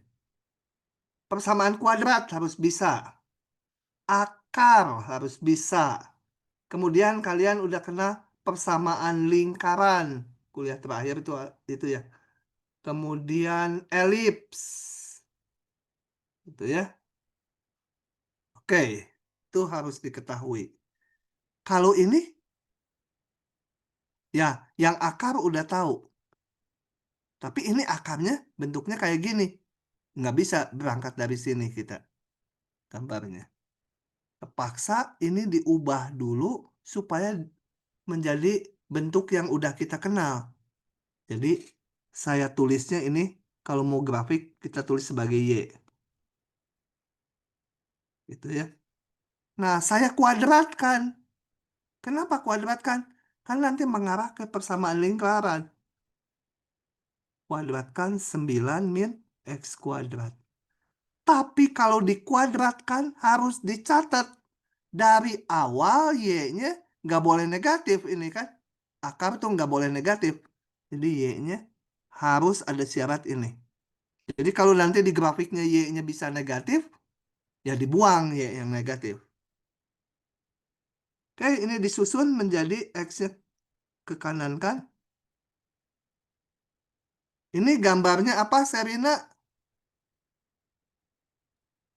Persamaan kuadrat harus bisa. Akar harus bisa. Kemudian kalian udah kena persamaan lingkaran. Kuliah terakhir itu ya. Kemudian elips. Itu ya. Oke, itu harus diketahui. Kalau ini Ya, yang akar udah tahu. Tapi ini akarnya bentuknya kayak gini. Nggak bisa berangkat dari sini kita gambarnya. Terpaksa ini diubah dulu supaya menjadi bentuk yang udah kita kenal. Jadi saya tulisnya ini kalau mau grafik kita tulis sebagai Y. Gitu ya. Nah, saya kuadratkan. Kenapa kuadratkan? Kan nanti mengarah ke persamaan lingkaran. Kuadratkan 9 min X kuadrat. Tapi kalau dikuadratkan harus dicatat. Dari awal Y-nya nggak boleh negatif ini kan. Akar tuh nggak boleh negatif. Jadi Y-nya harus ada syarat ini. Jadi kalau nanti di grafiknya Y-nya bisa negatif, ya dibuang Y yang negatif. Oke, ini disusun menjadi X-nya ke kanan kan. Ini gambarnya apa, Serina?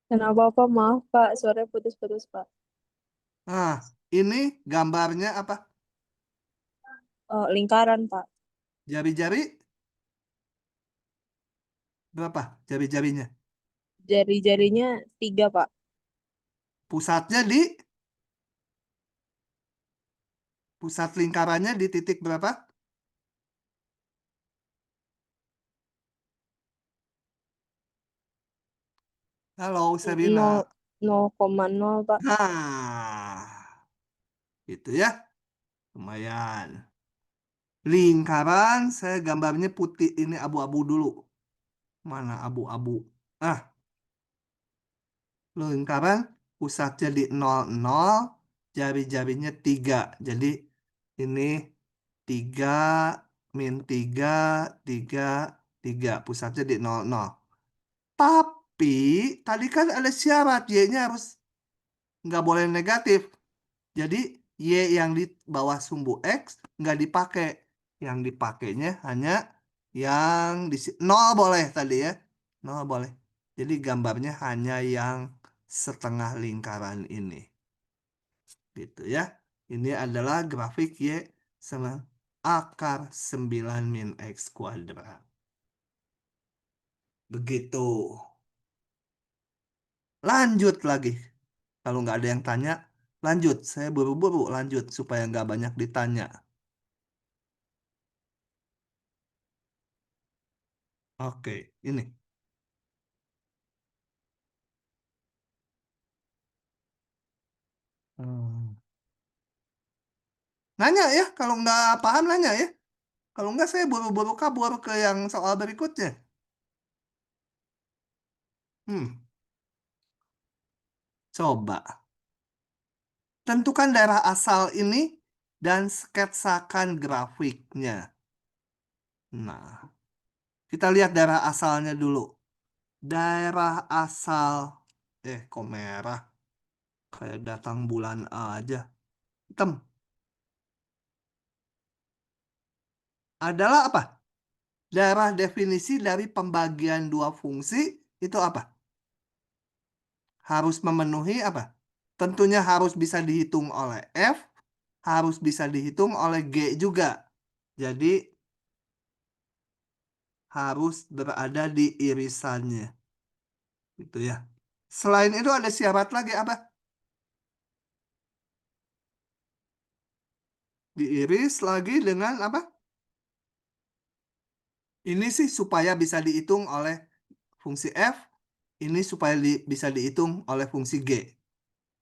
Kenapa Pak? Maaf Pak, suaranya putus-putus Pak. Nah, ini gambarnya apa? Lingkaran Pak. Jari-jari? Berapa jari-jarinya? Jari-jarinya 3 Pak. Pusatnya pusat lingkarannya di titik berapa? Halo, Serina. 0,0 Pak. Nah, itu ya. Lumayan. Lingkaran, saya gambarnya putih, ini abu-abu dulu. Mana abu-abu? Ah, lingkaran pusatnya di 00, jari-jarinya 3. Jadi ini 3 min 3, 3, 3. Pusatnya di 00. Tapi tadi kan ada syarat Y-nya harus nggak boleh negatif. Jadi Y yang di bawah sumbu X nggak dipakai. Yang dipakainya hanya yang di 0 boleh tadi ya. 0 boleh. Jadi gambarnya hanya yang setengah lingkaran ini. Gitu ya. Ini adalah grafik Y sama akar 9 min X kuadrat. Begitu. Lanjut lagi. Kalau nggak ada yang tanya, lanjut. Saya buru-buru lanjut supaya nggak banyak ditanya. Oke, ini. Nanya ya, kalau nggak paham nanya ya. Kalau nggak saya buru-buru kabur ke yang soal berikutnya. Coba. Tentukan daerah asal ini dan sketsakan grafiknya. Nah, kita lihat daerah asalnya dulu. Daerah asal, kok merah? Kayak datang bulan aja. Hitam. Adalah apa? Daerah definisi dari pembagian dua fungsi itu apa? Harus memenuhi apa? Tentunya harus bisa dihitung oleh F, harus bisa dihitung oleh G juga. Jadi harus berada di irisannya. Gitu ya. Selain itu ada syarat lagi apa? Diiris lagi dengan apa? Ini sih supaya bisa dihitung oleh fungsi F, ini supaya bisa dihitung oleh fungsi G.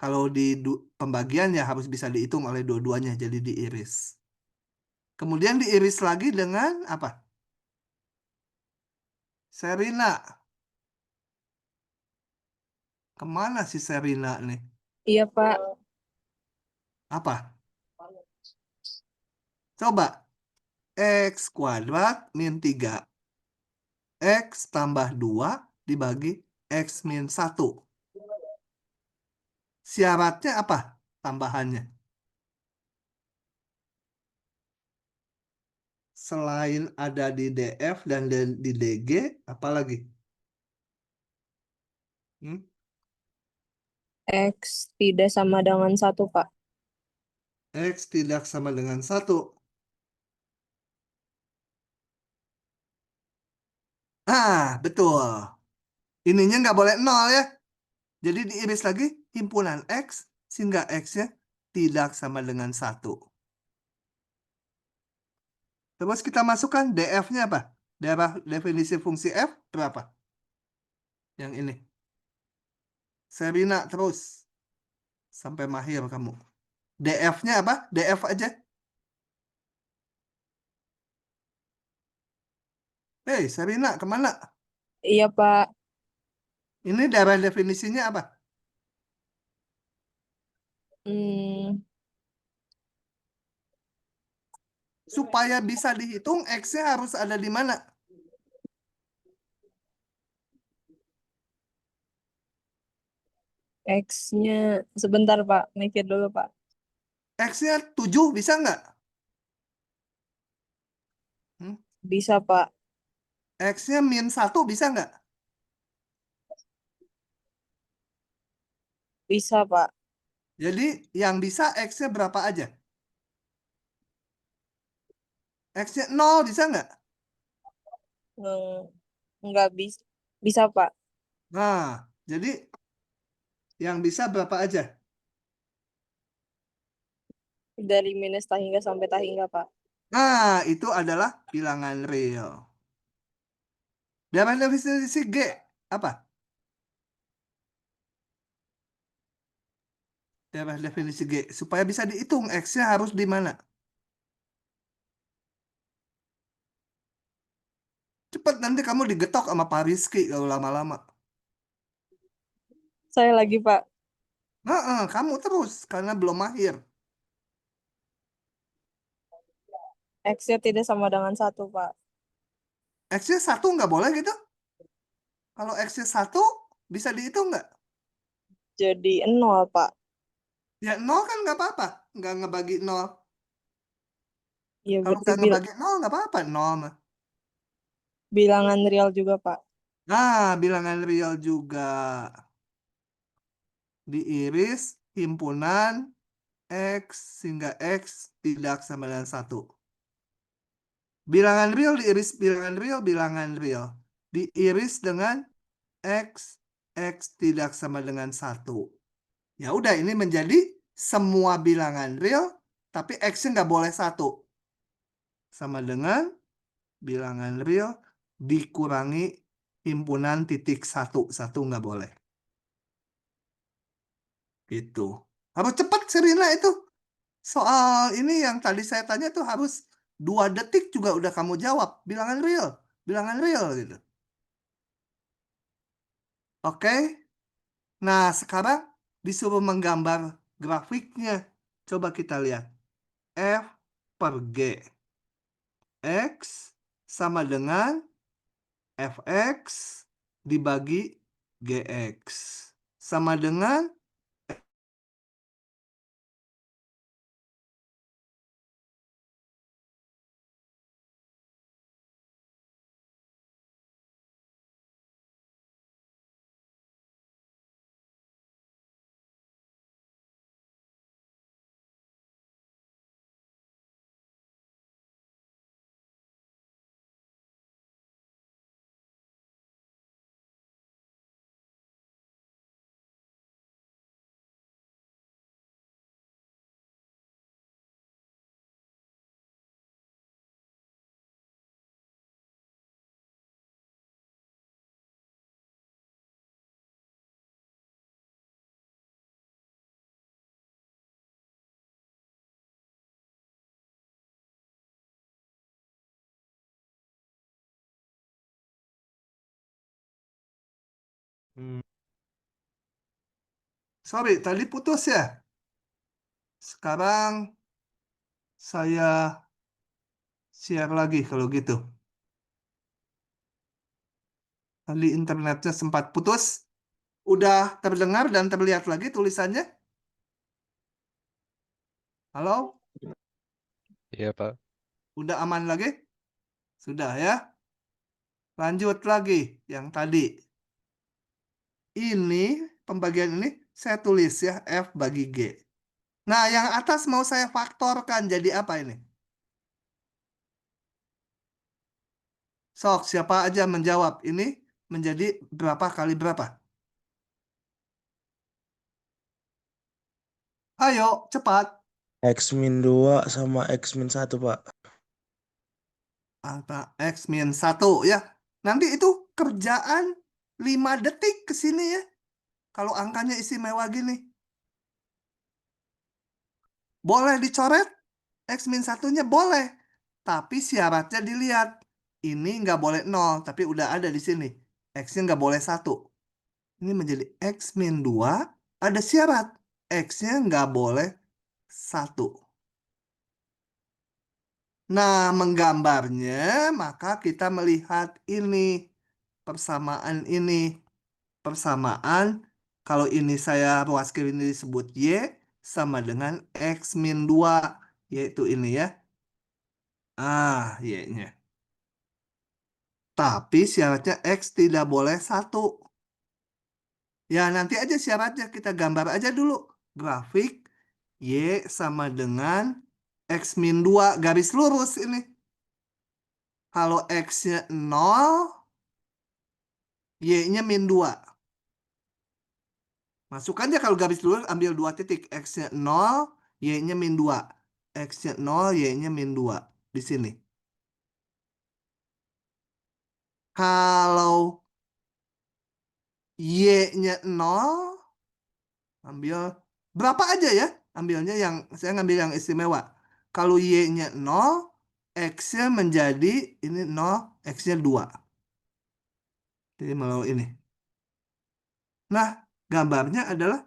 Kalau di pembagian ya harus bisa dihitung oleh dua-duanya, jadi diiris. Kemudian diiris lagi dengan apa? Serina. Kemana si Serina nih? Iya Pak. Apa? Coba. X kuadrat min 3. X tambah 2 dibagi X min 1. Syaratnya apa tambahannya? Selain ada di DF dan di DG, apa lagi? X tidak sama dengan 1 Pak. X tidak sama dengan 1. Ah, betul. Ininya nggak boleh 0 ya. Jadi diiris lagi himpunan X sehingga X-nya tidak sama dengan 1. Terus kita masukkan DF-nya apa? Definisi fungsi F berapa? Yang ini. Saya bina terus. Sampai mahir kamu. DF-nya apa? DF aja. Hei, Sarina, kemana? Iya, Pak. Ini daerah definisinya apa? Hmm, Supaya bisa dihitung, X-nya harus ada di mana? X-nya sebentar, Pak. Mikir dulu, Pak. X-nya 7 bisa nggak? Bisa, Pak. X-nya -1 bisa nggak? Bisa, Pak. Jadi yang bisa X-nya berapa aja? X-nya 0 bisa nggak? Nggak bisa. Bisa, Pak. Nah, jadi yang bisa berapa aja? Dari minus tahingga sampai tahingga, Pak. Nah, itu adalah bilangan real. Dalam definisi G, apa? Dalam definisi G, supaya bisa dihitung X-nya harus di mana? Cepat, nanti kamu digetok sama Pak Rizky kalau lama-lama. Saya lagi, Pak. Nah, kamu terus, karena belum mahir. X-nya tidak sama dengan 1, Pak. X-nya 1 nggak boleh gitu? Kalau X-nya 1, bisa dihitung nggak? Jadi 0, Pak. Ya 0 kan nggak apa-apa, nggak ngebagi 0. Iya, Kalau berarti nggak ngebagi 0 nggak apa-apa, 0 mah. bilangan real juga, Pak. Nah, bilangan real juga. Diiris himpunan X sehingga X tidak sama dengan 1. Bilangan real diiris bilangan real, bilangan real. Diiris dengan X, X tidak sama dengan 1. Ya udah, ini menjadi semua bilangan real, tapi X-nya nggak boleh 1. Sama dengan bilangan real dikurangi himpunan titik 1. 1 nggak boleh. Gitu. Harus cepat, Serina, itu. Soal ini yang tadi saya tanya tuh harus 2 detik juga udah kamu jawab. Bilangan real gitu. Oke. Nah, sekarang disuruh menggambar grafiknya. Coba kita lihat. F per G. X sama dengan Fx dibagi Gx. Sama dengan sorry, tadi putus ya. Sekarang saya share lagi kalau gitu. Tadi internetnya sempat putus. Udah terdengar dan terlihat lagi tulisannya? Halo? Iya, Pak. Udah aman lagi? Sudah ya? Lanjut lagi yang tadi. Ini, pembagian ini saya tulis ya, F bagi G. Nah, yang atas mau saya faktorkan jadi apa ini? Sok, siapa aja menjawab? Ini menjadi berapa kali berapa? Ayo, cepat. X-2 sama X-1, Pak. Apa X-1 ya. Nanti itu kerjaan 5 detik ke sini ya. Kalau angkanya istimewa gini. Boleh dicoret X-1-nya boleh. Tapi syaratnya dilihat. Ini nggak boleh 0, tapi udah ada di sini. X-nya nggak boleh 1. Ini menjadi X-2, ada syarat. X-nya nggak boleh 1. Nah, menggambarnya, maka kita melihat ini. Persamaan ini. Persamaan, kalau ini saya ruas kiri ini disebut Y, sama dengan X-2, yaitu ini ya. Y-nya. Tapi syaratnya X tidak boleh 1. Ya, nanti aja syaratnya kita gambar aja dulu. Grafik Y sama dengan X-2 garis lurus ini. Kalau X-nya 0, Y-nya -2. Masuk aja kalau garis lurus ambil 2 titik. X-nya 0, Y-nya -2. X-nya 0, Y-nya -2. Di sini. Kalau Y-nya 0, ambil berapa aja ya? Ambilnya yang saya ngambil yang istimewa. Kalau Y-nya 0, X-nya menjadi ini 0, X-nya 2. Jadi mau ini. Nah, gambarnya adalah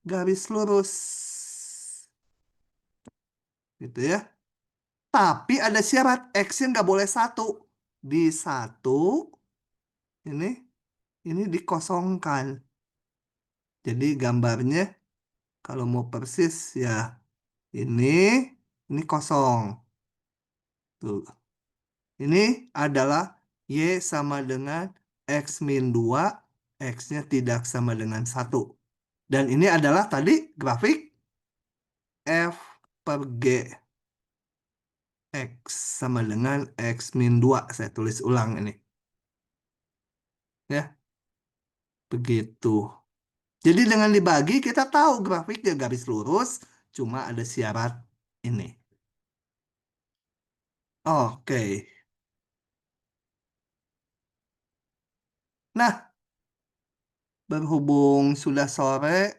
garis lurus. Gitu ya. Tapi ada syarat X-nya nggak boleh 1. Di 1, ini dikosongkan. Jadi gambarnya kalau mau persis ya ini kosong. Tuh. Ini adalah Y sama dengan X-2, X-nya tidak sama dengan 1. Dan ini adalah tadi grafik F per G. X sama dengan X-2. Saya tulis ulang ini. Ya. Begitu. Jadi dengan dibagi kita tahu grafiknya garis lurus, cuma ada syarat ini. Oke. Nah, berhubung sudah sore,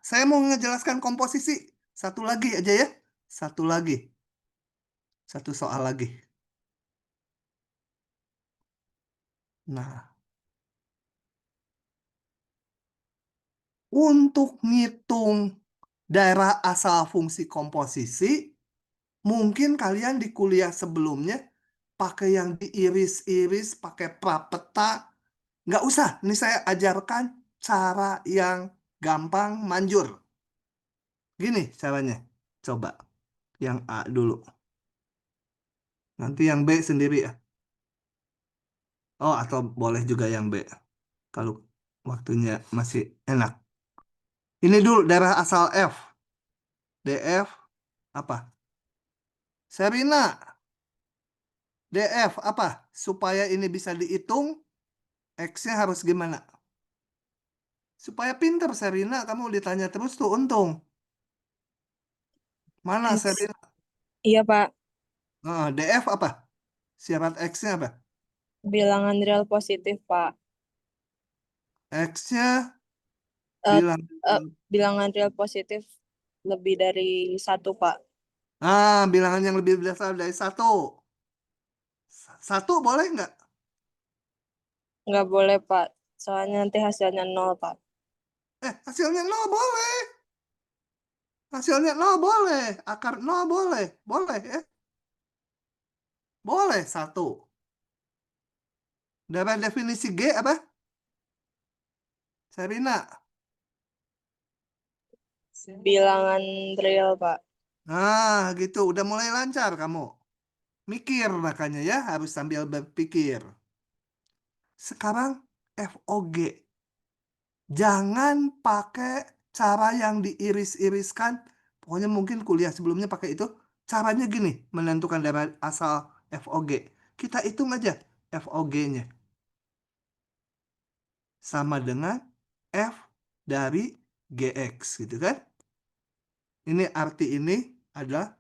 saya mau ngejelaskan komposisi. Satu lagi aja ya. Satu lagi. Satu soal lagi. Nah, untuk ngitung daerah asal fungsi komposisi, mungkin kalian di kuliah sebelumnya pakai yang diiris-iris, pakai prapeta. Nggak usah, ini saya ajarkan cara yang gampang, manjur. Gini caranya. Coba yang A dulu. Nanti yang B sendiri ya. Oh, atau boleh juga yang B. Kalau waktunya masih enak. Ini dulu daerah asal F. DF apa? Serina. DF apa? Supaya ini bisa dihitung, X-nya harus gimana? Supaya pinter Serina, kamu ditanya terus tuh untung. Mana X. Serina? Iya, Pak. DF apa? Syarat X-nya apa? Bilangan real positif, Pak. X-nya Eh, bilang. bilangan real positif lebih dari 1, Pak. Bilangan yang lebih besar dari 1. 1 boleh nggak? Nggak boleh, Pak. Soalnya nanti hasilnya 0, Pak. Hasilnya 0 boleh. Hasilnya 0 boleh. Akar 0 boleh. Boleh ya. Boleh 1. Dalam definisi G apa? Serina. Bilangan real, Pak. Gitu. Udah mulai lancar kamu. Mikir makanya ya. Harus sambil berpikir. Sekarang FOG. Jangan pakai cara yang diiris-iriskan. Pokoknya mungkin kuliah sebelumnya pakai itu. Caranya gini, menentukan dari asal FOG. Kita hitung aja FOG-nya. Sama dengan F dari GX, gitu kan? Ini arti ini adalah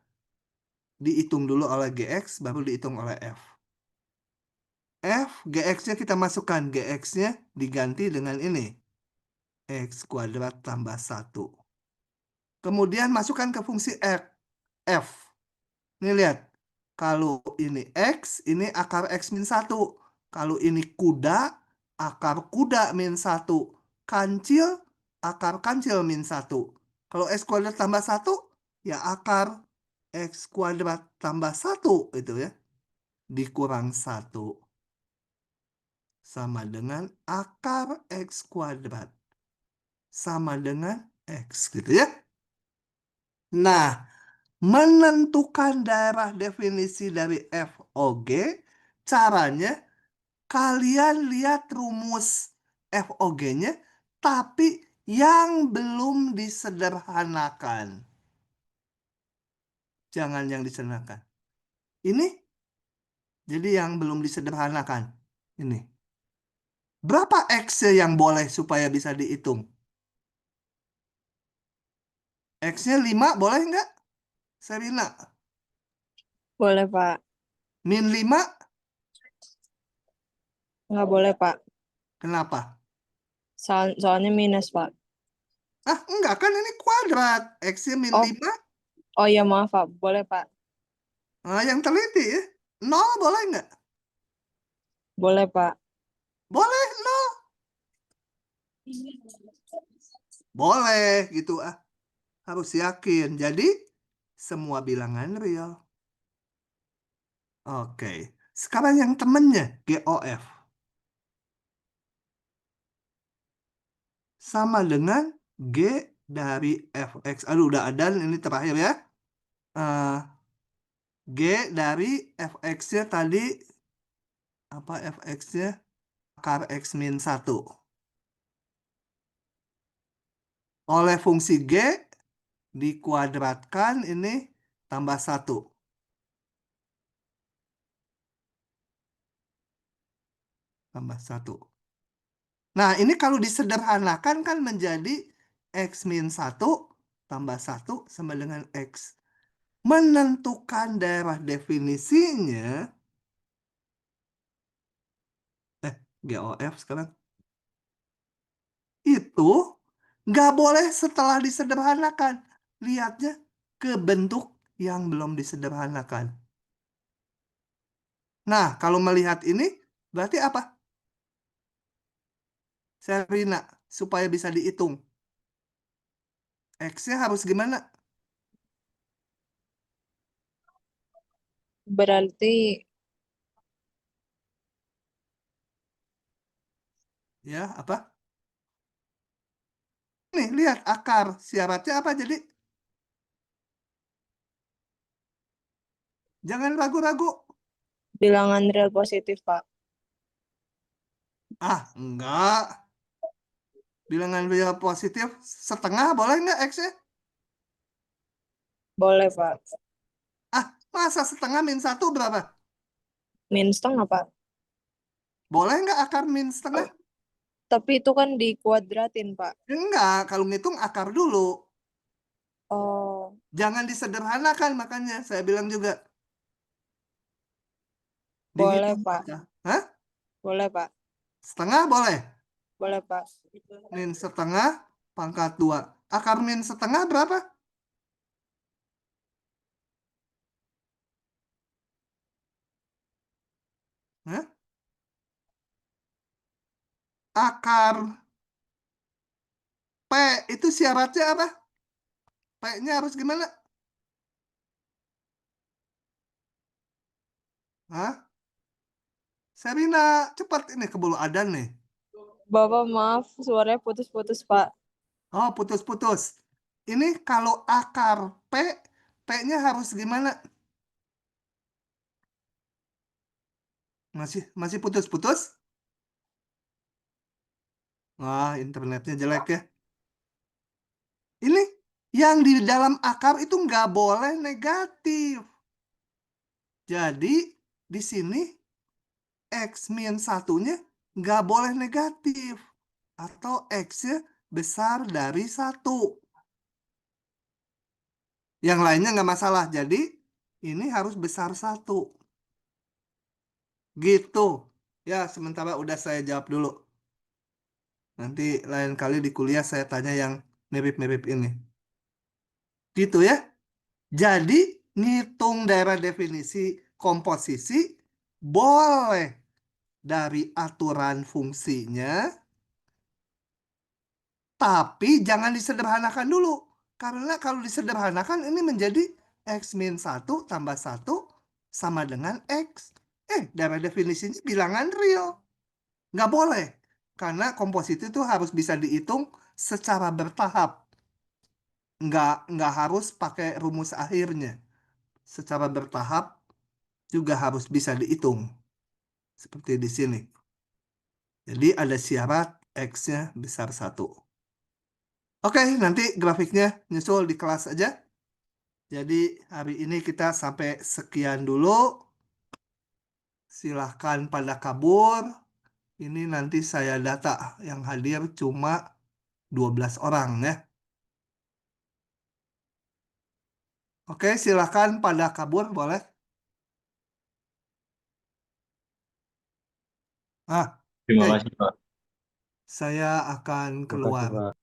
dihitung dulu oleh GX, baru dihitung oleh F. GX-nya kita masukkan. GX-nya diganti dengan ini. X kuadrat tambah 1. Kemudian masukkan ke fungsi F. Ini lihat. Kalau ini X, ini akar X min 1. Kalau ini kuda, akar kuda min 1. Kancil, akar kancil min 1. Kalau X kuadrat tambah 1, ya akar X kuadrat tambah 1 itu ya. Dikurang 1. Sama dengan akar X kuadrat. Sama dengan X gitu ya. Nah, menentukan daerah definisi dari FOG, caranya kalian lihat rumus FOG-nya, tapi yang belum disederhanakan. Jangan yang disederhanakan. Ini, jadi yang belum disederhanakan. Ini. Berapa X yang boleh supaya bisa dihitung? X-nya 5 boleh nggak? Serina. Boleh, Pak. Min 5, Nggak boleh, Pak. kenapa? Soalnya minus, Pak. Ah, enggak kan ini kuadrat. X-nya min Oh. 5. Oh iya, maaf, Pak. Boleh, Pak. Nah, yang teliti ya. 0 boleh nggak? Boleh, Pak. Boleh, 0. Boleh, gitu ah. Harus yakin. Jadi, semua bilangan real. Oke. Sekarang yang temennya, GOF. Sama dengan G dari FX. Aduh, udah ada. Ini terakhir ya. G dari FX-nya tadi. Apa FX-nya? Akar X min 1. Oleh fungsi G dikuadratkan ini tambah 1. Tambah 1. Nah, ini kalau disederhanakan kan menjadi X min 1 tambah 1 sama dengan X. Menentukan daerah definisinya. GOF sekarang. Itu nggak boleh setelah disederhanakan. Lihatnya ke bentuk yang belum disederhanakan. Nah, kalau melihat ini, berarti apa? Serina, supaya bisa dihitung. X-nya harus gimana? Berarti Ya, apa? Nih, lihat akar. Syaratnya apa jadi? Jangan ragu-ragu. bilangan real positif, Pak. Ah, enggak. Bilangan real positif setengah boleh nggak X-nya? Boleh, Pak. Ah, masa setengah min 1 berapa? Min setengah, Pak. Boleh nggak akar min setengah? Tapi itu kan dikuadratin, Pak. Enggak, kalau ngitung akar dulu. Oh, Jangan disederhanakan, makanya saya bilang juga. boleh, Dihitung Pak. aja. Hah? Boleh, Pak. Setengah boleh? Boleh, Pak. Min setengah pangkat 2. Akar min setengah berapa? Hah? Akar P itu syaratnya apa? P-nya harus gimana? Hah? Serina, cepat ini keburu adan nih. Bapak maaf, suaranya putus-putus, Pak. Oh, putus-putus. Ini kalau akar P, P-nya harus gimana? Masih putus-putus? Wah, internetnya jelek ya. Ini Yang di dalam akar itu nggak boleh negatif. Jadi di sini X min 1-nya nggak boleh negatif. Atau X-nya besar dari 1. Yang lainnya nggak masalah. Jadi ini harus besar 1. Gitu. Ya, sementara udah saya jawab dulu. Nanti lain kali di kuliah saya tanya yang mirip-mirip ini. Gitu ya. Jadi ngitung daerah definisi komposisi boleh dari aturan fungsinya, tapi jangan disederhanakan dulu. Karena kalau disederhanakan ini menjadi X min 1 tambah 1 sama dengan X. Daerah definisinya bilangan real. Nggak boleh. Karena komposisi itu harus bisa dihitung secara bertahap. Nggak harus pakai rumus akhirnya. Secara bertahap juga harus bisa dihitung. Seperti di sini. Jadi ada syarat X-nya besar 1. Oke, nanti grafiknya nyusul di kelas aja. Jadi hari ini kita sampai sekian dulu. Silahkan pada kabur. Ini nanti saya data yang hadir cuma 12 orang ya. Oke, silahkan pada kabur boleh. Terima Oke. kasih, Pak. Saya akan keluar.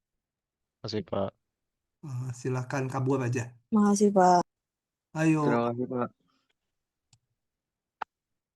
Masih Pak. Silahkan kabur aja. Makasih, Pak. Ayo. Terima kasih, Pak.